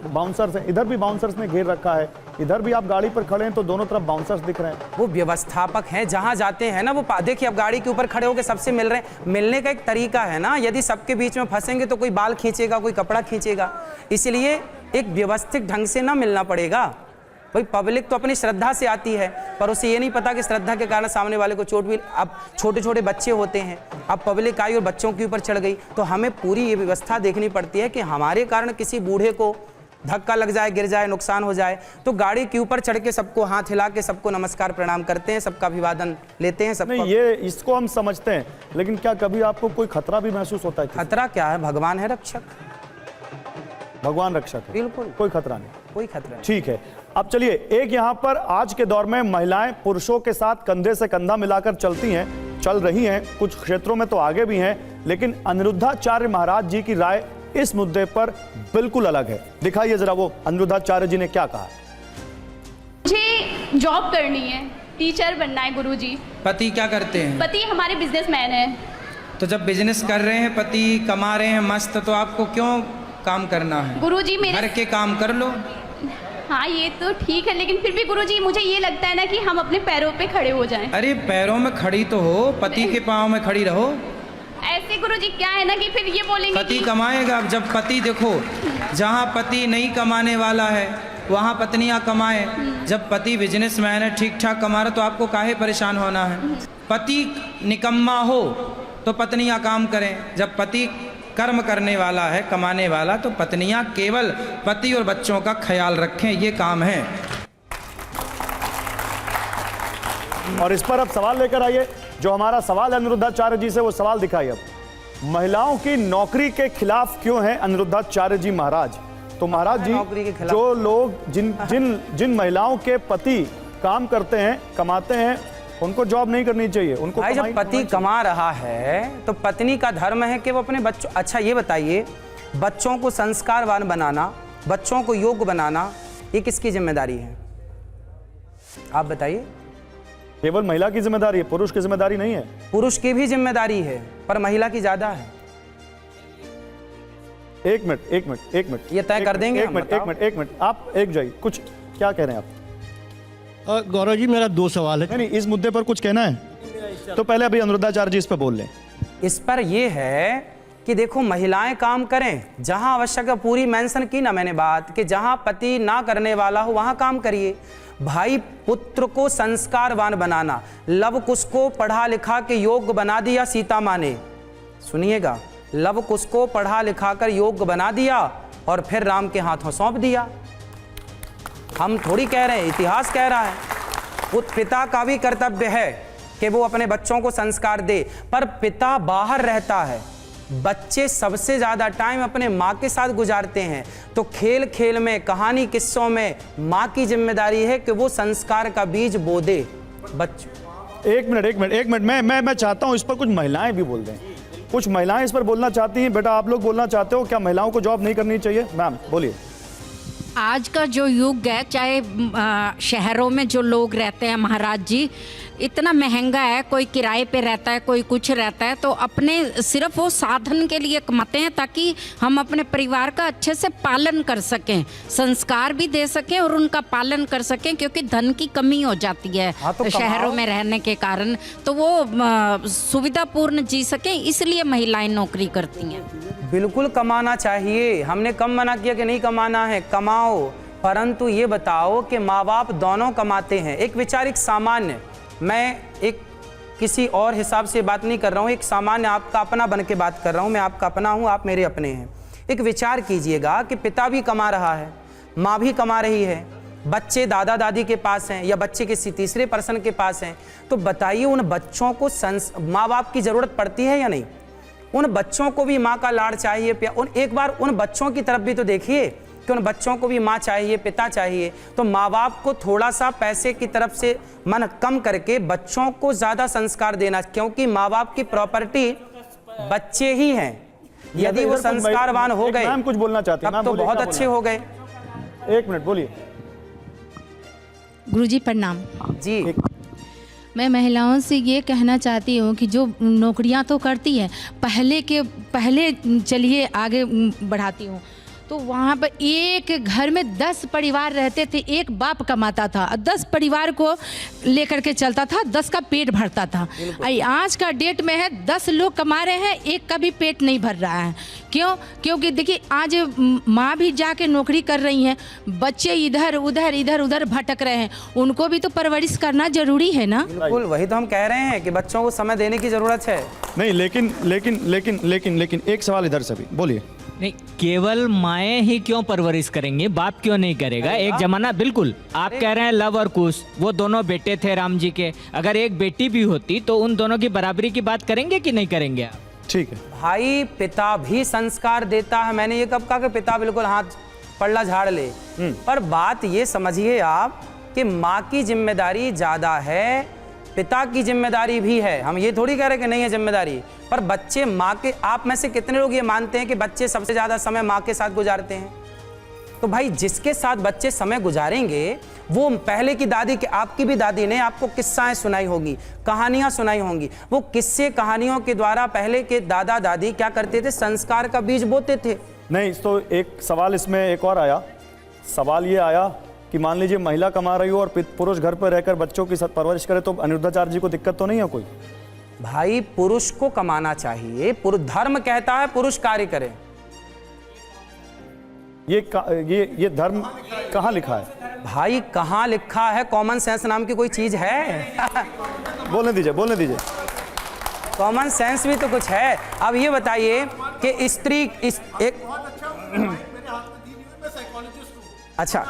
बाउंसर्स हैं, इधर भी बाउंसर्स ने घेर रखा है, इधर भी आप गाड़ी पर खड़े हैं तो दोनों तरफ बाउंसर्स दिख रहे हैं। वो व्यवस्थापक हैं, जहां जाते हैं ना वो देखिए, अब गाड़ी के ऊपर खड़े होकर सबसे मिल रहे हैं। मिलने का एक तरीका है ना, यदि सबके बीच में फंसेंगे तो कोई बाल खींचेगा, कोई कपड़ा खींचेगा, इसलिए एक व्यवस्थित ढंग से ना मिलना पड़ेगा। भाई पब्लिक तो अपनी श्रद्धा से आती है, पर उसे ये नहीं पता कि श्रद्धा के कारण सामने वाले को चोट भी। अब छोटे छोटे बच्चे होते हैं, अब पब्लिक आई और बच्चों के ऊपर चढ़ गई, तो हमें पूरी ये व्यवस्था देखनी पड़ती है कि हमारे कारण किसी बूढ़े को धक्का लग जाए, गिर जाए, नुकसान हो जाए, तो गाड़ी के ऊपर चढ़ के सबको हाथ हिला के सबको नमस्कार प्रणाम करते हैं, सबका अभिवादन लेते हैं। नहीं, ये इसको हम समझते हैं, लेकिन क्या कभी आपको कोई खतरा भी महसूस होता है? खतरा क्या है, भगवान है रक्षक, भगवान रक्षक है, बिल्कुल कोई खतरा नहीं, कोई खतरा नहीं। ठीक है, अब चलिए, एक यहाँ पर आज के दौर में महिलाएं पुरुषों के साथ कंधे से कंधा मिलाकर चलती हैं, चल रही हैं, कुछ क्षेत्रों में तो आगे भी हैं, लेकिन अनिरुद्धाचार्य महाराज जी की राय इस मुद्दे पर बिल्कुल अलग है। दिखाइए जरा वो अनिरुद्धाचार्य जी ने क्या कहा। मुझे जॉब करनी है, टीचर बनना है गुरुजी। पति क्या करते हैं? पति हमारे बिजनेसमैन है। तो जब बिजनेस कर रहे हैं, पति कमा रहे हैं मस्त, तो आपको क्यों काम करना है? गुरुजी मेरे घर के काम कर लो। हाँ ये तो ठीक है, लेकिन फिर भी गुरुजी मुझे ये लगता है ना कि हम अपने पैरों पे खड़े हो जाएं। अरे पैरों में खड़ी तो हो, पति के पाँव में खड़ी रहो। ऐसे गुरुजी क्या है ना कि फिर ये बोलेंगे पति कि कमाएगा। अब जब पति देखो, जहाँ पति नहीं कमाने वाला है वहाँ पत्नियाँ कमाए। जब पति बिजनेसमैन है, ठीक ठाक कमा रहा, तो आपको काहे परेशान होना है? पति निकम्मा हो तो पत्नियाँ काम करें। जब पति कर्म करने वाला है, कमाने वाला, तो पत्नियाँ केवल पति और बच्चों का ख्याल रखें, ये काम है। और इस पर अब सवाल लेकर आइए, जो हमारा सवाल है अनिरुद्धाचार्य जी से, वो सवाल दिखाइए। अब महिलाओं की नौकरी के खिलाफ क्यों है अनिरुद्धाचार्य जी महाराज? तो महाराज जी, जो लोग जिन महिलाओं के पति काम करते हैं, कमाते हैं, उनको जॉब नहीं करनी चाहिए, उनको भाई जब पति कमा रहा है तो पत्नी का धर्म है कि वो अपने बच्चों। अच्छा ये बताइए, बच्चों को संस्कारवान बनाना, बच्चों को योग्य बनाना, ये किसकी जिम्मेदारी है? आप बताइए। केवल महिला की जिम्मेदारी है, पुरुष की जिम्मेदारी नहीं है। पुरुष की भी जिम्मेदारी है, पर महिला की ज्यादा है। एक मिनट ये तय कर देंगे। एक मिनट, आप एक जाइए, कुछ क्या कह रहे हैं आप? गौरव जी, मेरा दो सवाल है। नहीं, इस मुद्दे पर कुछ कहना है तो पहले अभी अनिरुद्धाचार्य जी इस पर बोल लें। इस पर यह है कि देखो, महिलाएं काम करें जहां आवश्यक है, पूरी मेंशन की ना मैंने बात, कि जहां पति ना करने वाला हो वहां काम करिए। भाई पुत्र को संस्कारवान बनाना, लव कुश को पढ़ा लिखा के योग्य बना दिया सीता माँ ने। सुनिएगा, लव कुश को पढ़ा लिखा कर योग्य बना दिया और फिर राम के हाथों सौंप दिया। हम थोड़ी कह रहे हैं, इतिहास कह रहा है। वो पिता का भी कर्तव्य है कि वो अपने बच्चों को संस्कार दे, पर पिता बाहर रहता है, बच्चे सबसे ज्यादा टाइम अपने माँ के साथ गुजारते हैं, तो खेल खेल में, कहानी किस्सों में माँ की जिम्मेदारी है कि वो संस्कार का बीज बो दे बच्चों। एक मिनट, मैं चाहता हूं इस पर कुछ महिलाएं भी बोल दें। कुछ महिलाएं इस पर बोलना चाहती हैं। बेटा, आप लोग बोलना चाहते हो क्या महिलाओं को जॉब नहीं करनी चाहिए? मैम बोलिए। आज का जो युग है, चाहे शहरों में जो लोग रहते हैं महाराज जी, इतना महंगा है, कोई किराए पे रहता है, कोई कुछ रहता है, तो अपने सिर्फ वो साधन के लिए कमाते हैं ताकि हम अपने परिवार का अच्छे से पालन कर सकें, संस्कार भी दे सकें और उनका पालन कर सकें, क्योंकि धन की कमी हो जाती है शहरों में रहने के कारण, तो वो सुविधापूर्ण जी सकें, इसलिए महिलाएं नौकरी करती हैं। बिल्कुल कमाना चाहिए, हमने कम मना किया कि नहीं कमाना है, कमाओ, परंतु ये बताओ कि माँ बाप दोनों कमाते हैं। एक विचारिक सामान्य, मैं एक किसी और हिसाब से बात नहीं कर रहा हूँ, एक सामान्य आपका अपना बन के बात कर रहा हूँ। मैं आपका अपना हूँ, आप मेरे अपने हैं। एक विचार कीजिएगा कि पिता भी कमा रहा है, माँ भी कमा रही है, बच्चे दादा दादी के पास हैं या बच्चे किसी तीसरे पर्सन के पास हैं, तो बताइए उन बच्चों को माँ बाप की ज़रूरत पड़ती है या नहीं? उन बच्चों को भी माँ का लाड़ चाहिए, एक बार उन बच्चों की तरफ भी तो देखिए कि उन बच्चों को भी माँ चाहिए, पिता चाहिए। तो माँ बाप को थोड़ा सा पैसे की तरफ से मन कम करके बच्चों को ज़्यादा संस्कार देना, क्योंकि माँ बाप की प्रॉपर्टी बच्चे ही हैं। यदि वो संस्कारवान हो गए, मैम कुछ बोलना चाहती हैं, तब तो बहुत अच्छे हो गए। एक मिनट बोलिए। गुरुजी प्रणाम जी। मैं महिलाओं से ये कहना चाहती हूँ कि जो नौकरियाँ तो करती हैं, पहले चलिए आगे बढ़ाती हूँ, तो वहाँ पर एक घर में 10 परिवार रहते थे, एक बाप कमाता था, 10 परिवार को लेकर के चलता था, 10 का पेट भरता था। आज का डेट में है 10 लोग कमा रहे हैं, एक का भी पेट नहीं भर रहा है। क्यों? क्योंकि देखिए आज माँ भी जाके नौकरी कर रही हैं, बच्चे इधर उधर भटक रहे हैं, उनको भी तो परवरिश करना जरूरी है ना। बिल्कुल, वही तो हम कह रहे हैं कि बच्चों को समय देने की जरूरत है। नहीं, लेकिन एक सवाल इधर से भी बोलिए। नहीं, केवल माएँ ही क्यों परवरिश करेंगे, बाप क्यों नहीं करेगा? एक जमाना, बिल्कुल आप कह रहे हैं लव और कुश, वो दोनों बेटे थे राम जी के, अगर एक बेटी भी होती तो उन दोनों की बराबरी की बात करेंगे कि नहीं करेंगे आप? ठीक है भाई, पिता भी संस्कार देता है। मैंने ये कब कहा कि पिता बिल्कुल हाथ पल्ला झाड़ ले, पर बात ये समझिए आप कि माँ की जिम्मेदारी ज्यादा है, पिता की जिम्मेदारी भी है। हम ये थोड़ी कह रहे कि नहीं है जिम्मेदारी, पर बच्चे माँ के, आप में से कितने लोग ये मानते हैं कि बच्चे सबसे ज्यादा समय माँ के साथ गुजारते हैं? तो भाई जिसके साथ बच्चे समय गुजारेंगे वो पहले की दादी के, आपकी भी दादी ने आपको किस्साएं सुनाई होगी, कहानियां सुनाई होंगी। वो किस्से कहानियों के द्वारा पहले के दादा दादी क्या करते थे? संस्कार का बीज बोते थे। नहीं, तो एक सवाल इसमें एक और आया। सवाल ये आया कि मान लीजिए महिला कमा रही हो और पुरुष घर पर रहकर बच्चों की परवरिश करे, तो अनिरुद्धाचार्य जी को दिक्कत तो नहीं है कोई? भाई पुरुष को कमाना चाहिए, धर्म कहता है पुरुष कार्य करे। ये धर्म कहाँ लिखा है? भाई कहाँ लिखा है? कॉमन सेंस नाम की कोई चीज है? बोलने दीजिए। कॉमन सेंस भी तो कुछ है। अब ये बताइए कि स्त्री अच्छा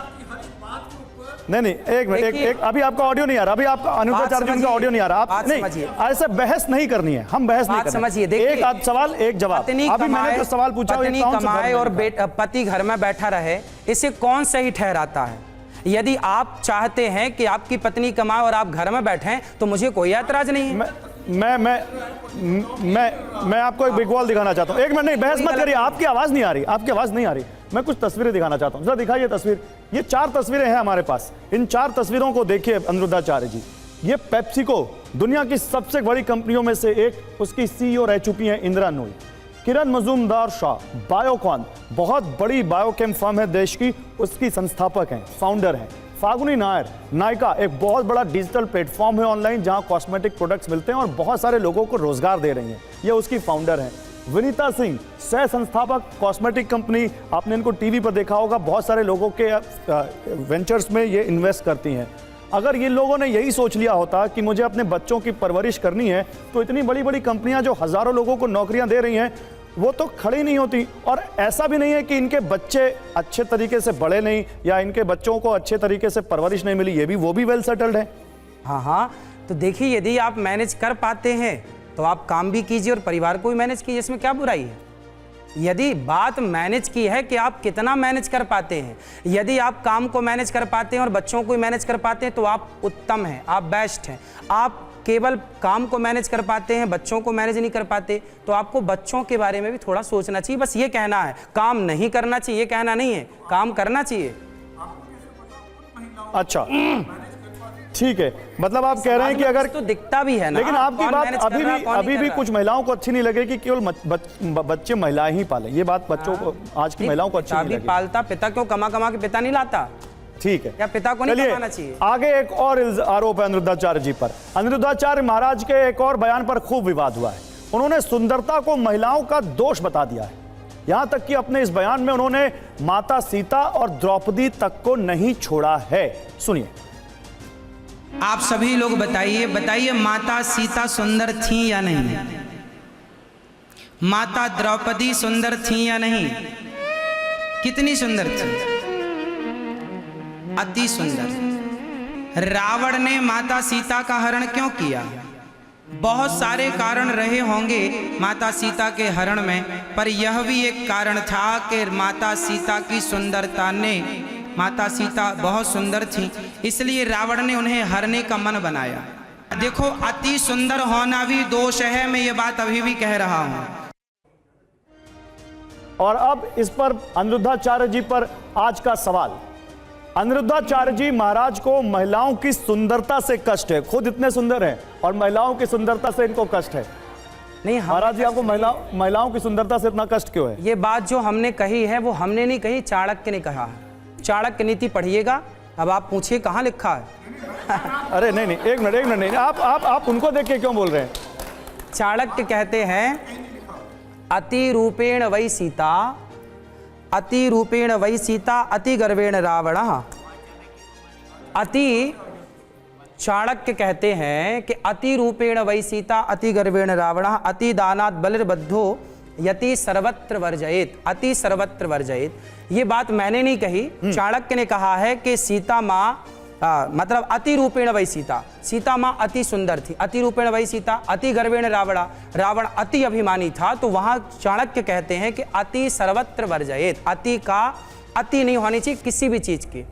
नहीं, एक मिनट, अभी आपका ऑडियो नहीं आ रहा, अभी आपका अनिरुद्धाचार्य जी का ऑडियो नहीं आ रहा। आप नहीं, ऐसे बहस नहीं करनी है, हम बहस नहीं करनी। समझिए, एक सवाल एक जवाब। अभी मैंने जो सवाल पूछा, पत्नी कमाए और पति घर में बैठा रहे, इसे कौन सही ठहराता है? यदि आप चाहते हैं कि आपकी पत्नी कमाए और आप घर में बैठें तो मुझे कोई ऐतराज नहीं है। मैं आपको एक बिग वॉल दिखाना चाहता हूँ। एक मिनट, नहीं बहस मत करिए, आपकी आवाज नहीं आ रही। मैं कुछ तस्वीरें दिखाना चाहता हूँ, जरा दिखाइए तस्वीर। ये 4 तस्वीरें हैं हमारे पास, इन 4 तस्वीरों को देखिए अनिरुद्धाचार्य जी। ये पेप्सिको, दुनिया की सबसे बड़ी कंपनियों में से एक, उसकी CEO रह चुकी हैं इंदिरा नूई। किरण मजूमदार शाह, बायोकॉन, बहुत बड़ी बायोकेम फर्म है देश की, उसकी संस्थापक हैं, फाउंडर हैं। फागुनी नायर, नायका एक बहुत बड़ा डिजिटल प्लेटफॉर्म है ऑनलाइन, जहां कॉस्मेटिक प्रोडक्ट्स मिलते हैं और बहुत सारे लोगों को रोजगार दे रही हैं, ये उसकी फाउंडर हैं। विनीता सिंह, सह संस्थापक, कॉस्मेटिक कंपनी, आपने इनको टीवी पर देखा होगा, बहुत सारे लोगों के वेंचर्स में ये इन्वेस्ट करती हैं। अगर ये लोगों ने यही सोच लिया होता कि मुझे अपने बच्चों की परवरिश करनी है, तो इतनी बड़ी बड़ी कंपनियां जो हजारों लोगों को नौकरियां दे रही हैं वो तो खड़ी नहीं होती। और ऐसा भी नहीं है कि इनके बच्चे अच्छे तरीके से बढ़े नहीं या इनके बच्चों को अच्छे तरीके से परवरिश नहीं मिली, ये भी वो भी वेल सेटल्ड है। हाँ, तो देखिए यदि आप मैनेज कर पाते हैं तो आप काम भी कीजिए और परिवार को भी मैनेज कीजिए, इसमें क्या बुराई है? यदि बात मैनेज की है कि आप कितना मैनेज कर पाते हैं, यदि आप काम को मैनेज कर पाते हैं और बच्चों को मैनेज कर पाते हैं तो आप उत्तम हैं, आप बेस्ट हैं। आप केवल काम को मैनेज कर पाते हैं, बच्चों को मैनेज नहीं कर पाते, तो आपको बच्चों के बारे में भी थोड़ा सोचना चाहिए। बस ये कहना है, काम नहीं करना चाहिए, ये कहना नहीं है, काम करना चाहिए। अच्छा, ठीक है, मतलब आप कह रहे हैं कि अगर तो दिखता भी है ना, लेकिन आपकी बात अभी भी कुछ महिलाओं को अच्छी नहीं लगेगी केवल बच्चे महिलाएं ही पालें, ये बात बच्चों को, आज की महिलाओं को अच्छी नहीं लगेगी। पालता पिता क्यों, कमा के पिता नहीं लाता? ठीक है, क्या पिता को नहीं कमाना चाहिए? आगे एक और आरोप है अनिरुद्धाचार्य जी पर। अनिरुद्धाचार्य महाराज के एक और बयान पर खूब विवाद हुआ है। उन्होंने सुंदरता को महिलाओं का दोष बता दिया है। यहां तक कि अपने इस बयान में उन्होंने माता सीता और द्रौपदी तक को नहीं छोड़ा है। सुनिए। आप सभी लोग बताइए माता सीता सुंदर थी या नहीं? माता द्रौपदी सुंदर थी या नहीं? कितनी सुंदर थी? अति सुंदर। रावण ने माता सीता का हरण क्यों किया? बहुत सारे कारण रहे होंगे माता सीता के हरण में, पर यह भी एक कारण था कि माता सीता की सुंदरता ने, माता सीता बहुत सुंदर थी, इसलिए रावण ने उन्हें हरने का मन बनाया। देखो, अति सुंदर होना भी दोष है, मैं ये बात अभी भी कह रहा हूं। और अब इस पर अनिरुद्धाचार्य जी पर आज का सवाल। अनिरुद्धाचार्य जी महाराज को महिलाओं की सुंदरता से कष्ट है, खुद इतने सुंदर हैं और महिलाओं की सुंदरता से इनको कष्ट है। नहीं महाराज जी, आपको महिलाओं की सुंदरता से इतना कष्ट क्यों है? ये बात जो हमने कही है वो हमने नहीं कही, चाणक्य ने कहा है। चाणक्य नीति पढ़िएगा। अब आप पूछिए कहाँ लिखा है। अरे नहीं, एक मिनट नहीं, आप उनको देख के क्यों बोल रहे हैं? चाणक्य कहते हैं अति रूपेण वै सीता, अति रूपेण वै सीता, अति गर्वेण रावण। अति, चाणक्य कहते हैं कि अति रूपेण वै सीता, अति गर्वेण रावण, अति दानात् बलिर्बद्धो यति सर्वत्र वर्जयेत, अति सर्वत्र वर्जयेत। ये बात मैंने नहीं कही, चाणक्य ने कहा है कि सीता माँ मतलब अति रूपेण वै सीता, सीता माँ अति सुंदर थी, अति रूपेण वै सीता, अति गर्वेण रावणा, रावण अति अभिमानी था। तो वहां चाणक्य कहते हैं कि अति सर्वत्र वर्जयेत, अति का अति नहीं होनी चाहिए किसी भी चीज की।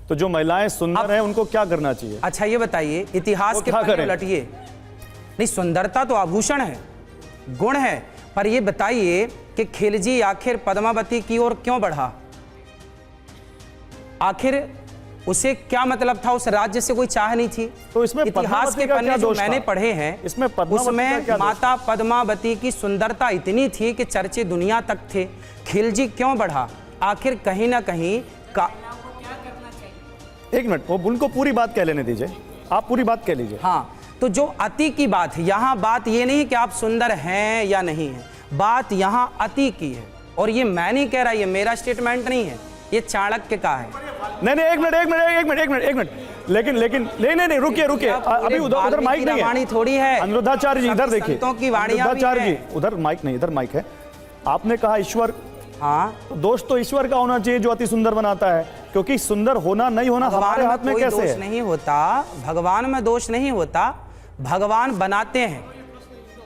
तो जो महिलाएं सुंदर हैं उनको क्या करना चाहिए? अच्छा ये बताइए, इतिहास के पन्ने उलटिए। नहीं, सुंदरता तो आभूषण है, गुण है, पर ये बताइए कि खिलजी आखिर पद्मावती की ओर क्यों बढ़ा? आखिर उसे क्या मतलब था? उस राज्य से कोई चाह नहीं थी। तो इसमें इतिहास के पन्ने जो मैंने पढ़े हैं उसमें माता पद्मावती की सुंदरता इतनी थी कि चर्चे दुनिया तक थे। खिलजी क्यों बढ़ा? आखिर कहीं ना कहीं का। एक मिनट, वो उनको पूरी बात कह लेने दीजिए, आप पूरी बात कह लीजिए। हाँ, तो जो अति की बात है, यहाँ बात ये नहीं कि आप सुंदर हैं या नहीं है, बात यहाँ अति की है। और ये मैं नहीं कह रहा, ये मेरा स्टेटमेंट नहीं है, ये चाणक्य का है। नहीं, एक मिनट, लेकिन नहीं, रुकिए, अभी उधर माइक नहीं है। थोड़ी है अनिरुद्धाचार्य जी, इधर देखिए, अनिरुद्धाचार्य जी उधर माइक नहीं, इधर माइक है। आपने कहा ईश्वर, हाँ, तो दोष तो ईश्वर का होना चाहिए जो अति सुंदर बनाता है, क्योंकि सुंदर होना नहीं होना हमारे हाथ में कैसे है? नहीं होता, भगवान में दोष नहीं होता, भगवान बनाते हैं।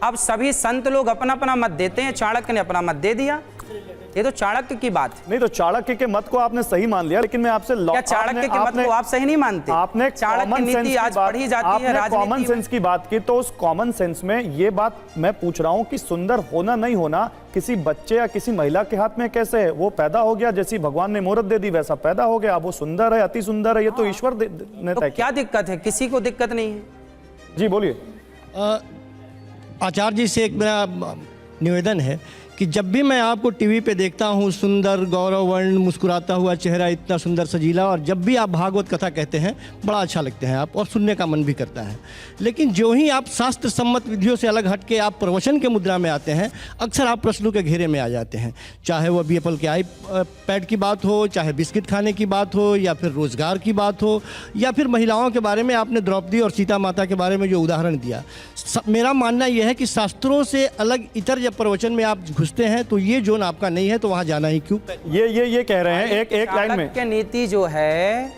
अब सभी संत लोग अपना अपना मत देते हैं, चाणक्य ने अपना मत दे दिया, ये तो चाणक्य की बात है। नहीं, तो चाणक्य के मत को आपने सही मान लिया, लेकिन मैं आपसे क्या चाणक्य के मत को आप सही नहीं मानते? आपने चाणक्य नीति आज पढ़ी जाती है, कॉमन सेंस की बात की, तो उस कॉमन सेंस में ये बात मैं पूछ रहा हूं कि सुंदर होना नहीं होना किसी बच्चे या किसी महिला के हाथ में कैसे है? वो पैदा हो गया, जैसी भगवान ने मुहूर्त दे दी वैसा पैदा हो गया, अब वो सुंदर है, अति सुंदर है, ये तो ईश्वर ने तय किया। क्या दिक्कत है? किसी को दिक्कत नहीं है। जी बोलिए। आचार्य जी से एक मेरा निवेदन है कि जब भी मैं आपको टीवी पे देखता हूँ, सुंदर गौरवर्ण मुस्कुराता हुआ चेहरा, इतना सुंदर सजीला, और जब भी आप भागवत कथा कहते हैं बड़ा अच्छा लगते हैं आप, और सुनने का मन भी करता है। लेकिन जो ही आप शास्त्र सम्मत विधियों से अलग हट के आप प्रवचन के मुद्रा में आते हैं, अक्सर आप प्रश्नों के घेरे में आ जाते हैं। चाहे वो अभी एप्पल के आईपैड की बात हो, चाहे बिस्किट खाने की बात हो, या फिर रोजगार की बात हो, या फिर महिलाओं के बारे में आपने द्रौपदी और सीता माता के बारे में जो उदाहरण दिया। मेरा मानना यह है कि शास्त्रों से अलग इतर जब प्रवचन में आप घुसते हैं तो ये जोन आपका नहीं है, तो वहां जाना ही क्यों? ये कह रहे हैं एक लाइन में। चाणक्य नीति जो है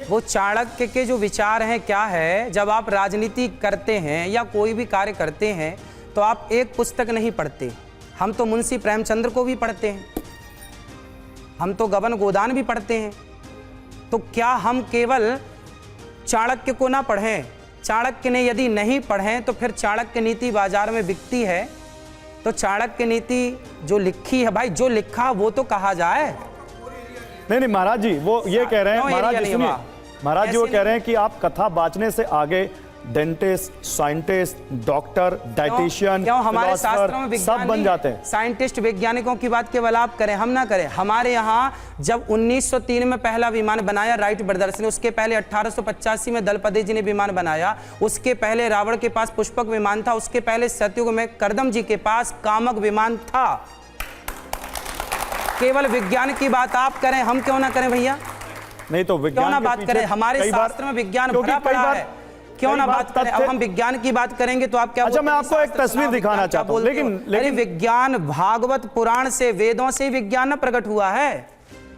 वो चाणक्य के जो विचार हैं क्या है, जब आप राजनीति करते हैं या कोई भी कार्य करते हैं तो आप एक पुस्तक नहीं पढ़ते। हम तो मुंशी प्रेमचंद्र को भी पढ़ते हैं, हम तो गबन गोदान भी पढ़ते हैं। तो क्या हम केवल चाणक्य को ना पढ़ें? चाणक्य ने यदि नहीं पढ़ें तो फिर चाणक्य नीति बाजार में बिकती है, तो चाणक्य नीति जो लिखी है, भाई जो लिखा वो तो कहा जाए। नहीं महाराज जी, वो ये कह रहे हैं, महाराज जी सुनिए, महाराज जी वो कह रहे हैं कि आप कथा बांचने से आगे डेंटिस्ट, साइंटिस्ट, डॉक्टर, डाइटिशियन, क्यों हमारे शास्त्रों में सब बन जाते हैं। साइंटिस्ट वैज्ञानिकों की बात केवल आप करें, हम ना करें। हमारे यहाँ जब 1903 में पहला विमान बनाया राइट ब्रदर्स ने, उसके पहले 1885 में दलपति जी ने विमान बनाया, उसके पहले रावण के पास पुष्पक विमान था, उसके पहले सतयुग में करदम जी के पास कामक विमान था। केवल विज्ञान की बात आप करें, हम क्यों ना करें भैया? नहीं तो विज्ञान क्यों ना बात करें? हमारे शास्त्र में विज्ञान भरा पड़ा है, क्यों ना बात करें? अब हम विज्ञान की बात करेंगे तो आप क्या? अच्छा, मैं आपको एक तस्वीर दिखाना चाहता हूं, लेकिन विज्ञान भागवत पुराण से, वेदों से विज्ञान प्रकट हुआ है।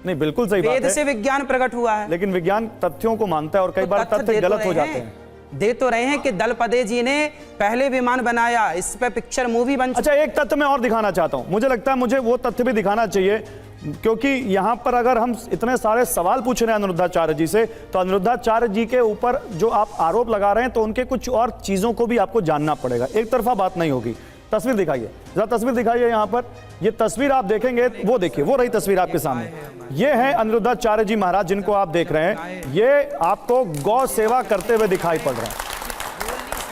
नहीं, बिल्कुल सही बात है, वेद से विज्ञान प्रकट हुआ है, लेकिन विज्ञान तथ्यों को मानता है और कई बार तथ्य गलत हो जाते हैं। दे तो रहे हैं कि दलपदे जी ने पहले विमान बनाया, इस पे पिक्चर मूवी बन। अच्छा, एक तथ्य मैं और दिखाना चाहता हूं, मुझे लगता है मुझे वो तथ्य भी दिखाना चाहिए, क्योंकि यहां पर अगर हम इतने सारे सवाल पूछ रहे हैं अनिरुद्धाचार्य जी से, तो अनिरुद्धाचार्य जी के ऊपर जो आप आरोप लगा रहे हैं तो उनके कुछ और चीजों को भी आपको जानना पड़ेगा, एक तरफा बात नहीं होगी। तस्वीर दिखाइए जरा, तस्वीर दिखाइए। यहां पर ये तस्वीर आप देखेंगे, वो देखिए, वो रही तस्वीर आपके सामने, ये है अनिरुद्धाचार्य जी महाराज जिनको आप देख रहे हैं, ये आपको गौ सेवा करते हुए दिखाई पड़ रहे हैं।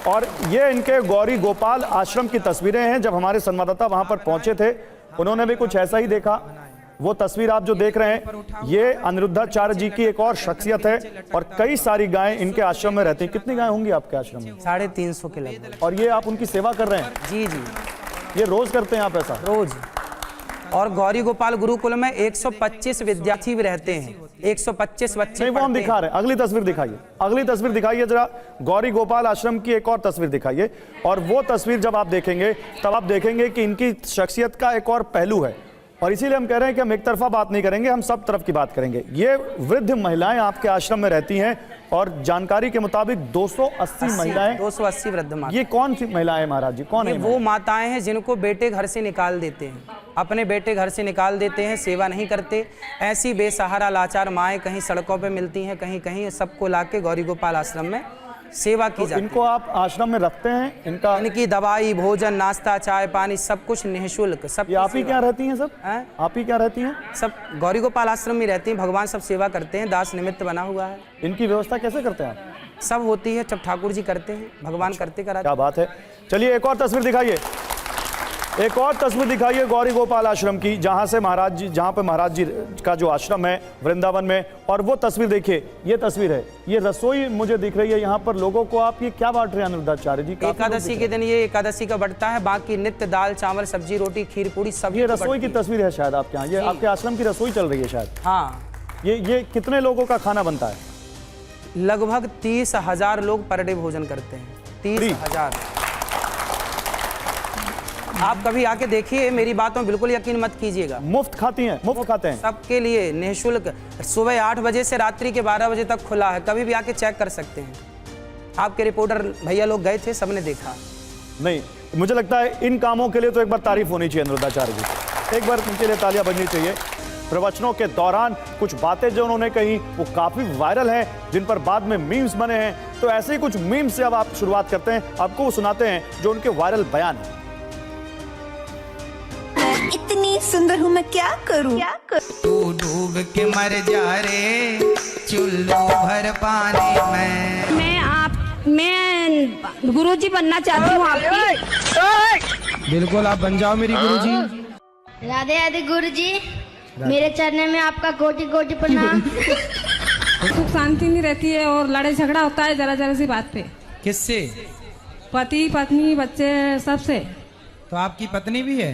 और ये इनके गौरी गोपाल आश्रम की तस्वीरें हैं। जब हमारे संवाददाता वहां पर पहुंचे थे उन्होंने भी कुछ ऐसा ही देखा। वो तस्वीर आप जो देख रहे हैं ये अनिरुद्धाचार्य जी की एक और शख्सियत है और कई सारी गायें इनके आश्रम में रहती हैं। कितनी गायें होंगी आपके आश्रम में? 350 के लगभग। और ये आप उनकी सेवा कर रहे हैं? जी जी। ये रोज करते हैं आप ऐसा? रोज। और गौरी गोपाल गुरुकुल में 125 विद्यार्थी भी रहते हैं, 125 बच्चे। नहीं, वो हम दिखा रहे हैं। अगली तस्वीर दिखाइए, अगली तस्वीर दिखाइए जरा। गौरी गोपाल आश्रम की एक और तस्वीर दिखाइए। और वो तस्वीर जब आप देखेंगे तब आप देखेंगे कि इनकी शख्सियत का एक और पहलू है। और इसीलिए हम कह रहे हैं कि हम एक तरफा बात नहीं करेंगे, हम सब तरफ की बात करेंगे। ये वृद्ध महिलाएं आपके आश्रम में रहती हैं और जानकारी के मुताबिक 280 महिलाएं। 280 वृद्ध माता। ये कौन सी महिलाएं महाराज जी? कौन है? वो माताएं हैं जिनको बेटे घर से निकाल देते हैं, अपने बेटे घर से निकाल देते हैं, सेवा नहीं करते। ऐसी बेसहारा लाचार माएँ कहीं सड़कों पर मिलती हैं, कहीं कहीं। सबको लाके गौरी गोपाल आश्रम में सेवा की जाती है। इनको आप आश्रम में रखते हैं? इनकी दवाई, भोजन, नाश्ता, चाय, पानी सब कुछ निःशुल्क। सब आप ही क्या रहती हैं? सब आप ही क्या रहती हैं? सब गौरी गोपाल आश्रम में रहती हैं। भगवान सब सेवा करते हैं, दास निमित्त बना हुआ है। इनकी व्यवस्था कैसे करते हैं आप? सब होती है, सब ठाकुर जी करते हैं, भगवान करते कराते। क्या बात है। चलिए एक और तस्वीर दिखाइए, एक और तस्वीर दिखाइए गौरी गोपाल आश्रम की, जहां से महाराज जी, जहां पे महाराज जी का जो आश्रम है वृंदावन में। और वो तस्वीर देखिए, ये तस्वीर है, ये रसोई मुझे दिख रही है। यहाँ पर लोगों को आप ये क्या बांट रहे हैं अनिरुद्धाचार्य जी? एकादशी के दिन ये एकादशी का बढ़ता है, बाकी नित्य दाल चावल सब्जी रोटी खीर पूरी सब। ये रसोई की तस्वीर है शायद आपके यहाँ, ये आपके आश्रम की रसोई चल रही है शायद। हाँ। ये कितने लोगों का खाना बनता है? लगभग 30,000 लोग पर डे भोजन करते हैं। 30,000। आप कभी आके देखिए, मेरी बातों बिल्कुल यकीन मत कीजिएगा। मुफ्त खाती हैं? मुफ्त खाते हैं सबके लिए निःशुल्क। सुबह 8 बजे से रात्रि के 12 बजे तक खुला है, कभी भी आके चेक कर सकते हैं। आपके रिपोर्टर भैया लोग गए थे, सबने देखा। नहीं, मुझे लगता है इन कामों के लिए तो एक बार तारीफ होनी चाहिए अनिरुद्धाचार्य जी, एक बार उनके लिए तालियां बजनी चाहिए। प्रवचनों के दौरान कुछ बातें जो उन्होंने कही वो काफी वायरल हैं, जिन पर बाद में मीम्स बने हैं। तो ऐसे ही कुछ मीम्स से अब आप शुरुआत करते हैं, आपको वो सुनाते हैं जो उनके वायरल बयान है। इतनी सुंदर हूँ मैं क्या करूँ? तू डूब के मर जा रे चुल्लू भर पानी में। मैं गुरुजी बनना चाहती हूँ आपकी। बिल्कुल आप बन जाओ मेरी गुरुजी। राधे राधे गुरुजी, मेरे चरणों में आपका कोटि कोटि प्रणाम। सुख शांति नहीं रहती है और लड़ाई झगड़ा होता है जरा जरा सी बात पे। किससे? पति पत्नी बच्चे सबसे। तो आपकी पत्नी भी है?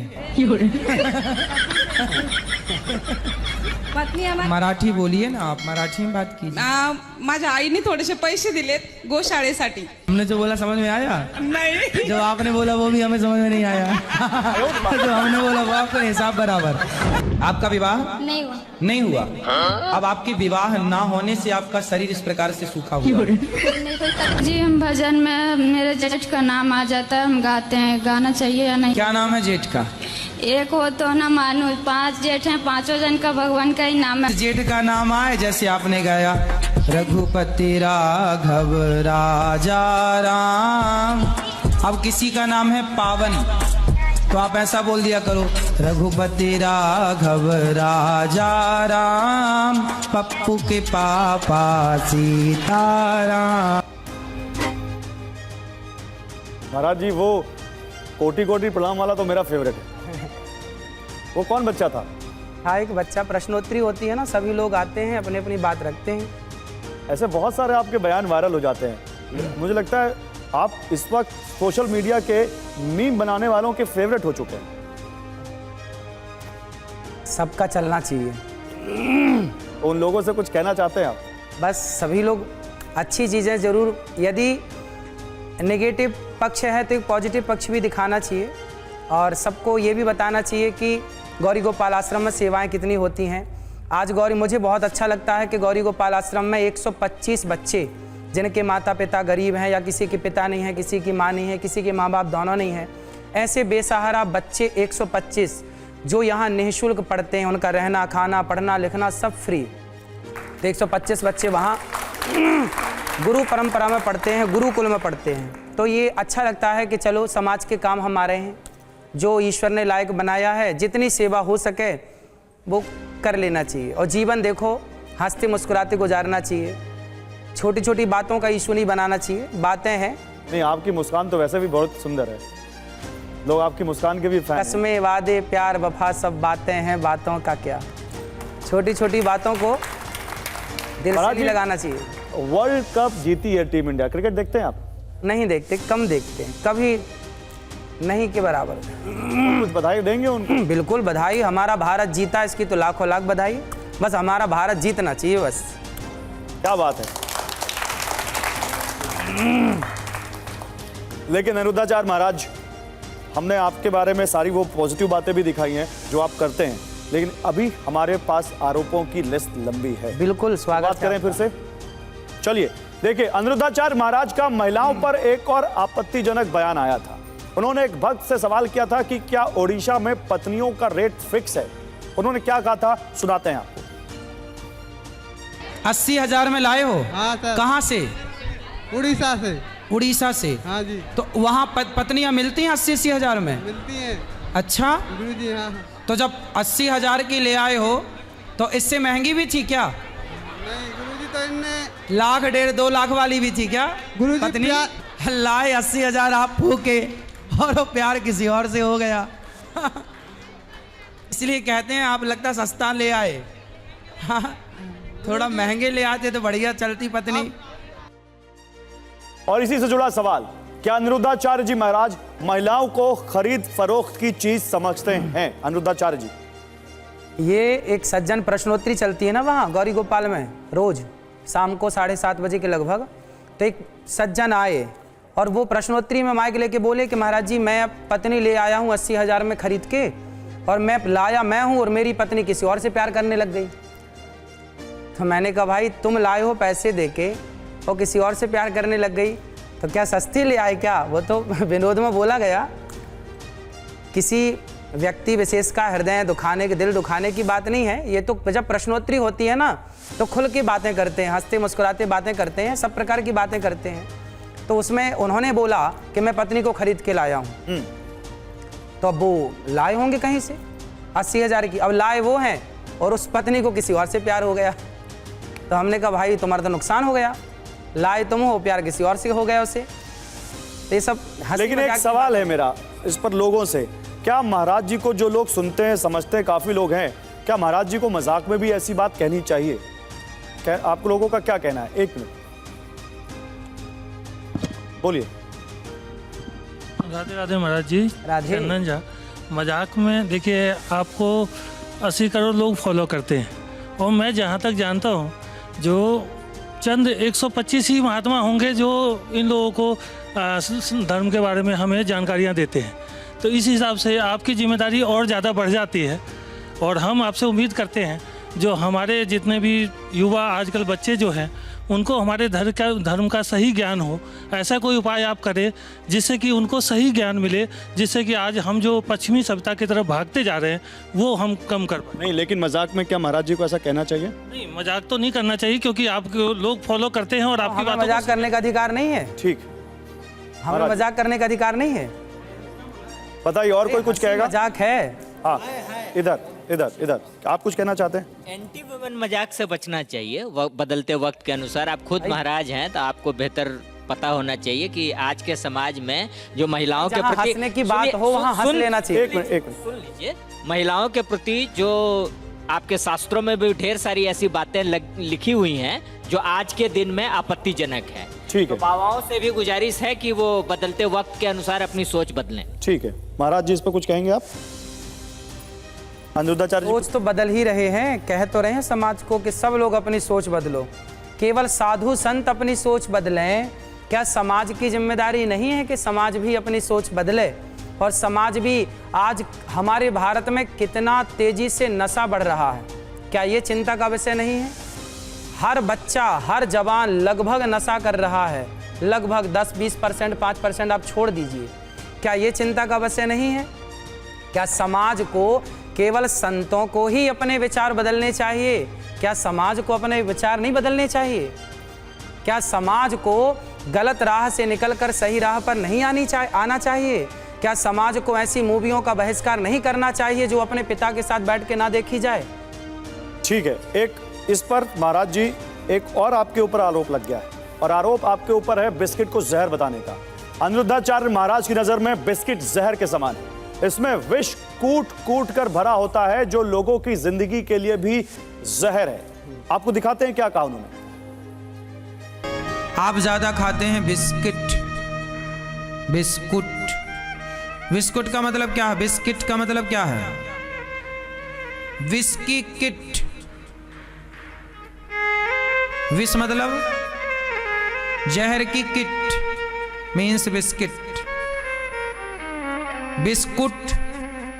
पत्नी हमारी। मराठी बोलिए ना आप, मराठी में बात कीजिए। माझ्या आईने थोडेसे पैसे दिलेत गोशाळेसाठी। हमने जो बोला समझ में आया? नहीं। जो आपने बोला वो भी हमें समझ में नहीं आया। जो हमने बोला वो आपका हिसाब बराबर। आपका विवाह नहीं हुआ? नहीं हुआ। अब आपके विवाह ना होने से आपका शरीर इस प्रकार से सूखा हुआ। जी हम भजन में मेरे जेठ का नाम आ जाता है, हम गाते हैं, गाना चाहिए या नहीं? क्या नाम है जेठ का? एक हो तो ना मानो, 5 जेठ हैं, 5 जन का भगवान का ही नाम है। जेठ का नाम आए, जैसे आपने गाया रघुपति राघव राजा राम। अब किसी का नाम है पावन, तो आप ऐसा बोल दिया करो, रघुपति राघव राजा राम, पप्पू के पापा सीताराम। महाराज जी वो कोटि कोटि प्रणाम वाला तो मेरा फेवरेट है। वो कौन बच्चा था? हाँ, एक बच्चा। प्रश्नोत्तरी होती है ना, सभी लोग आते हैं, अपनी अपनी बात रखते हैं। ऐसे बहुत सारे आपके बयान वायरल हो जाते हैं। मुझे लगता है आप इस वक्त सोशल मीडिया के मीम बनाने वालों के फेवरेट हो चुके हैं। सबका चलना चाहिए। तो उन लोगों से कुछ कहना चाहते हैं आप? बस सभी लोग अच्छी चीज़ें ज़रूर, यदि नेगेटिव पक्ष है तो एक पॉजिटिव पक्ष भी दिखाना चाहिए। और सबको ये भी बताना चाहिए कि गौरी गोपाल आश्रम में सेवाएं कितनी होती हैं। आज मुझे बहुत अच्छा लगता है कि गौरी गोपाल आश्रम में 125 बच्चे जिनके माता पिता गरीब हैं, या किसी के पिता नहीं है, किसी की माँ नहीं है, किसी के माँ बाप दोनों नहीं हैं, ऐसे बेसहारा बच्चे 125 जो यहाँ निःशुल्क पढ़ते हैं, उनका रहना खाना पढ़ना लिखना सब फ्री। तो 125 बच्चे वहाँ गुरु परंपरा में पढ़ते हैं, गुरुकुल में पढ़ते हैं। तो ये अच्छा लगता है कि चलो समाज के काम हम आ रहे हैं, जो ईश्वर ने लायक बनाया है, जितनी सेवा हो सके वो कर लेना चाहिए। और जीवन देखो हंसते मुस्कुराते गुजारना चाहिए, छोटी छोटी बातों का इशू नहीं बनाना चाहिए। बातें हैं नहीं, आपकी मुस्कान तो वैसे भी बहुत सुंदर है, लोग आपकी मुस्कान के भी फैन हैं। कसमें, वादे, प्यार, वफा सब बातें हैं, बातों का क्या। छोटी छोटी बातों को दिल से महाराज नहीं जी, लगाना चाहिए। वर्ल्ड कप जीती है टीम इंडिया, क्रिकेट देखते हैं आप? नहीं देखते, कम देखते हैं, कभी नहीं के बराबर। कुछ बधाई देंगे उनको? बिल्कुल बधाई, हमारा भारत जीता, इसकी तो लाखों लाख बधाई। बस हमारा भारत जीतना चाहिए बस। क्या बात है। लेकिन अनिरुद्धाचार्य महाराज, हमने आपके बारे में सारी वो पॉजिटिव बातें भी दिखाई हैं जो आप करते हैं, लेकिन अभी हमारे पास आरोपों की लिस्ट लंबी है। बिल्कुल, स्वागत बात करें फिर से। चलिए देखिए, अनिरुद्धाचार्य महाराज का महिलाओं पर एक और आपत्तिजनक बयान आया था। उन्होंने एक भक्त से सवाल किया था कि क्या ओडिशा में पत्नियों का रेट फिक्स है। उन्होंने क्या कहा था, सुनाते हैं आपको। 80,000 में लाए हो? हाँ सर। कहाँ से? उड़ीसा से। उड़ीसा से? हाँ जी। तो वहाँ पत्नियाँ मिलती हैं 80,000 में? मिलती हैं। अच्छा गुरुजी, हाँ। तो जब 80,000 की ले आए हो तो इससे महंगी भी थी क्या? नहीं गुरुजी, तो इनने लाख, 1.5-2 लाख वाली भी थी क्या गुरुजी? पत्नी लाए 80,000 आप फूके और वो प्यार किसी और से हो गया। इसलिए कहते हैं आप लगता सस्ता ले आए। थोड़ा महंगे ले आते तो बढ़िया चलती पत्नी। और इसी से जुड़ा सवाल, क्या अनिरुद्धाचार्य जी महाराज महिलाओं को खरीद फरोख्त की चीज समझते हैं? अनिरुद्धाचार्य जी, ये एक सज्जन प्रश्नोत्तरी चलती है ना वहाँ गौरी गोपाल में, रोज शाम को 7:30 बजे के लगभग। तो एक सज्जन आए और वो प्रश्नोत्तरी में माइक लेके बोले कि महाराज जी, मैं पत्नी ले आया हूँ 80,000 में खरीद के, और मैं लाया मैं हूँ और मेरी पत्नी किसी और से प्यार करने लग गई। तो मैंने कहा भाई, तुम लाए हो पैसे देके और किसी और से प्यार करने लग गई, तो क्या सस्ती ले आए क्या? वो तो विनोद में बोला गया, किसी व्यक्ति विशेष का हृदय दुखाने के, दिल दुखाने की बात नहीं है ये। तो जब प्रश्नोत्तरी होती है ना तो खुल के बातें करते हैं, हंसते मुस्कुराते बातें करते हैं, सब प्रकार की बातें करते हैं। तो उसमें उन्होंने बोला कि मैं पत्नी को खरीद के लाया हूँ। तो अब वो लाए होंगे कहीं से 80,000 की, अब लाए वो हैं और उस पत्नी को किसी और से प्यार हो गया। तो हमने कहा भाई तुम्हारा तो नुकसान हो गया, लाए तुम हो, प्यार किसी और से हो गया उसे। तो ये सब लेकिन एक सवाल है मेरा इस पर लोगों से, क्या महाराज जी को जो लोग सुनते हैं, समझते हैं, काफी लोग हैं, क्या महाराज जी को मजाक में भी ऐसी बात कहनी चाहिए? क्या आप लोगों का क्या कहना है? एक मिनट बोलिए। राधे राधे महाराज जी। राधे। चंदन झा, मजाक में देखिए, आपको 80 करोड़ लोग फॉलो करते हैं और मैं जहाँ तक जानता हूँ जो चंद 125 ही महात्मा होंगे जो इन लोगों को धर्म के बारे में हमें जानकारियाँ देते हैं। तो इस हिसाब से आपकी जिम्मेदारी और ज़्यादा बढ़ जाती है और हम आपसे उम्मीद करते हैं जो हमारे जितने भी युवा आजकल बच्चे जो हैं उनको हमारे धर्म का सही ज्ञान हो, ऐसा कोई उपाय आप करें जिससे कि उनको सही ज्ञान मिले, जिससे कि आज हम जो पश्चिमी सभ्यता की तरफ भागते जा रहे हैं वो हम कम कर पाए। नहीं, लेकिन मजाक में क्या महाराज जी को ऐसा कहना चाहिए? नहीं, मजाक तो नहीं करना चाहिए क्योंकि आपको लोग फॉलो करते हैं और आपकी हमें बातों मजाक करने का अधिकार नहीं है। ठीक, हमें मजाक करने का अधिकार नहीं है। बताइए, और कोई कुछ कहेगा? मजाक है। हाँ, इधर इधर इधर, आप कुछ कहना चाहते हैं? एंटी वुमेन मजाक से बचना चाहिए। बदलते वक्त के अनुसार आप खुद महाराज हैं तो आपको बेहतर पता होना चाहिए कि आज के समाज में जो महिलाओं के प्रति हंसने की बात हो वहाँ हंस लेना चाहिए। एक मिनट सुन लीजिए, महिलाओं के प्रति जो आपके शास्त्रों में भी ढेर सारी ऐसी बातें लिखी हुई हैं जो आज के दिन में आपत्तिजनक है। ठीक है, तो बाबाओं से भी गुजारिश है कि वो बदलते वक्त के अनुसार अपनी सोच बदलें। ठीक है महाराज जी, इस पर कुछ कहेंगे आप? अनिरुद्धाचार्य जी, सोच तो बदल ही रहे हैं, कह तो रहे हैं समाज को कि सब लोग अपनी सोच बदलो, केवल साधु संत अपनी सोच बदलें। क्या समाज की जिम्मेदारी नहीं है कि समाज भी अपनी सोच बदले? और समाज भी, आज हमारे भारत में कितना तेजी से नशा बढ़ रहा है, क्या ये चिंता का विषय नहीं है? हर बच्चा, हर जवान लगभग नशा कर रहा है, लगभग 10-20%, 5% आप छोड़ दीजिए। क्या ये चिंता का विषय नहीं है? क्या समाज को केवल संतों को ही अपने विचार बदलने चाहिए? क्या समाज को अपने विचार नहीं बदलने चाहिए? क्या समाज को गलत राह से निकलकर सही राह पर नहीं आना चाहिए? क्या समाज को ऐसी मूवियों का बहिष्कार नहीं करना चाहिए जो अपने पिता के साथ बैठ के ना देखी जाए? ठीक है, एक इस पर महाराज जी एक और आपके ऊपर आरोप लग गया है और आरोप आपके ऊपर है बिस्किट को जहर बताने का। अनिरुद्धाचार्य महाराज की नजर में बिस्किट जहर के समान है। इसमें विष कूट कूट कर भरा होता है जो लोगों की जिंदगी के लिए भी जहर है। आपको दिखाते हैं क्या कहा उन्होंने। आप ज्यादा खाते हैं बिस्किट। बिस्कुट, बिस्कुट का मतलब क्या है? बिस्किट का मतलब क्या है? Whisky kit. विष मतलब जहर की किट मीन्स बिस्किट। बिस्कुट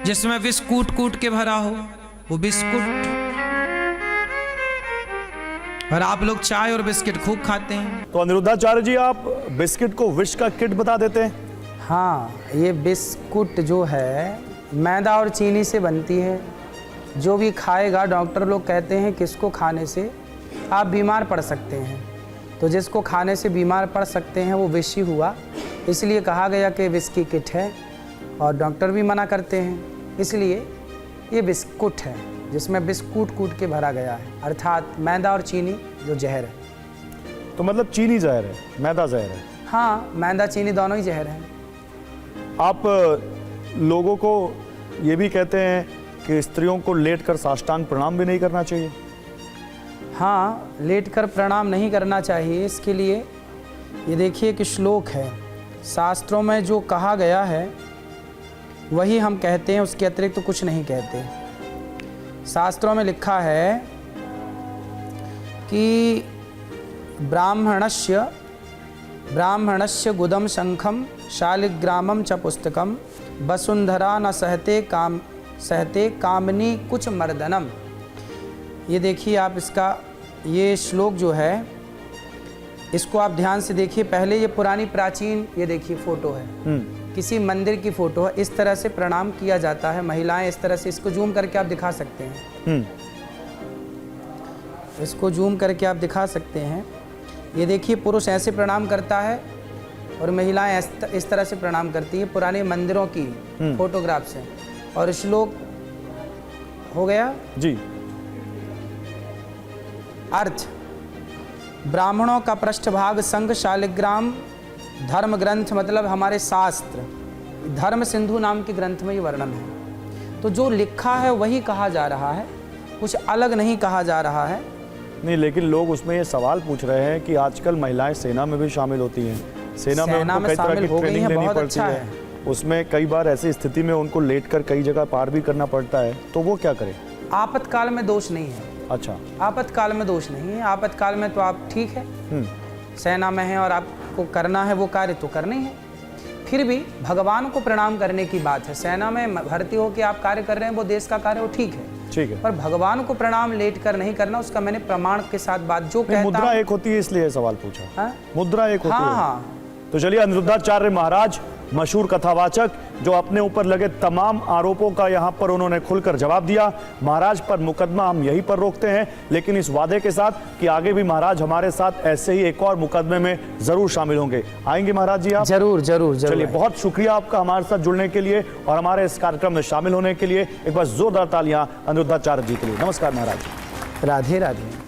जिसमें विष कूट कूट के भरा हो वो बिस्कुट। और आप लोग चाय और बिस्किट खूब खाते हैं। तो अनिरुद्धाचार्य जी, आप बिस्किट को विष का किट बता देते हैं। हाँ, ये बिस्कुट जो है मैदा और चीनी से बनती है। जो भी खाएगा, डॉक्टर लोग कहते हैं कि इसको खाने से आप बीमार पड़ सकते हैं। तो जिसको खाने से बीमार पड़ सकते हैं वो विष ही हुआ, इसलिए कहा गया कि विस्की किट है। और डॉक्टर भी मना करते हैं, इसलिए ये बिस्कुट है जिसमें बिस्कुट कूट के भरा गया है, अर्थात मैदा और चीनी जो जहर है। तो मतलब चीनी जहर है, मैदा जहर है। हाँ, मैदा चीनी दोनों ही जहर हैं। आप लोगों को ये भी कहते हैं कि स्त्रियों को लेटकर साष्टांग प्रणाम भी नहीं करना चाहिए। हाँ, लेटकर प्रणाम नहीं करना चाहिए। इसके लिए ये देखिए कि श्लोक है, शास्त्रों में जो कहा गया है वही हम कहते हैं, उसके अतिरिक्त तो कुछ नहीं कहते। शास्त्रों में लिखा है कि ब्राह्मणस्य गुदम शंखम शालिग्रामम च पुस्तकम वसुंधरा न सहते कामनी कुछ मर्दनम। ये देखिए आप, इसका ये श्लोक जो है इसको आप ध्यान से देखिए। पहले ये पुरानी प्राचीन, ये देखिए फोटो है, किसी मंदिर की फोटो है। इस तरह से प्रणाम किया जाता है। महिलाएं इस तरह से, इसको जूम करके आप दिखा सकते हैं। इसको जूम करके आप दिखा सकते हैं। ये देखिए, पुरुष ऐसे प्रणाम करता है और महिलाएं इस तरह से प्रणाम करती है। पुराने मंदिरों की फोटोग्राफ से। और श्लोक हो गया जी। अर्थ, ब्राह्मणों का पृष्ठभाग संघ शालिग्राम धर्म ग्रंथ, मतलब हमारे शास्त्र, धर्म सिंधु नाम के ग्रंथ में ये वर्णन है। तो जो लिखा है वही कहा जा रहा है, कुछ अलग नहीं कहा जा रहा है। नहीं, लेकिन लोग उसमें ये सवाल पूछ रहे हैं कि आजकल महिलाएं सेना में भी शामिल होती हैं। सेना में उनको कई तरह की ट्रेनिंग लेनी पड़ती है। उसमें कई बार ऐसी स्थिति में उनको लेटकर कई जगह पार भी करना पड़ता है, तो वो क्या करें? आपातकाल में दोष नहीं है। अच्छा, आपातकाल में दोष नहीं है। आपातकाल में तो आप ठीक है, सेना में हैं और आपको करना है वो कार्य तो करना ही है। फिर भी भगवान को प्रणाम करने की बात है। सेना में भर्ती हो के आप कार्य कर रहे हैं, वो देश का कार्य, वो ठीक है। पर भगवान को प्रणाम लेट कर नहीं करना, उसका मैंने प्रमाण के साथ बात जो कहता। मुद्रा एक होती है इसलिए सवाल पूछा। हाँ? मुद्रा एक होती है। हाँ। तो चलिए, अनिरुद्धाचार्य महाराज मशहूर कथावाचक जो अपने ऊपर लगे तमाम आरोपों का यहाँ पर उन्होंने खुलकर जवाब दिया। महाराज पर मुकदमा हम यहीं पर रोकते हैं, लेकिन इस वादे के साथ कि आगे भी महाराज हमारे साथ ऐसे ही एक और मुकदमे में जरूर शामिल होंगे। आएंगे महाराज जी आप? जरूर जरूर जरूर। चलिए, बहुत शुक्रिया आपका हमारे साथ जुड़ने के लिए और हमारे इस कार्यक्रम में शामिल होने के लिए। एक बार जोरदार तालियां अनिरुद्धाचार्य जी के लिए। नमस्कार महाराज। राधे राधे।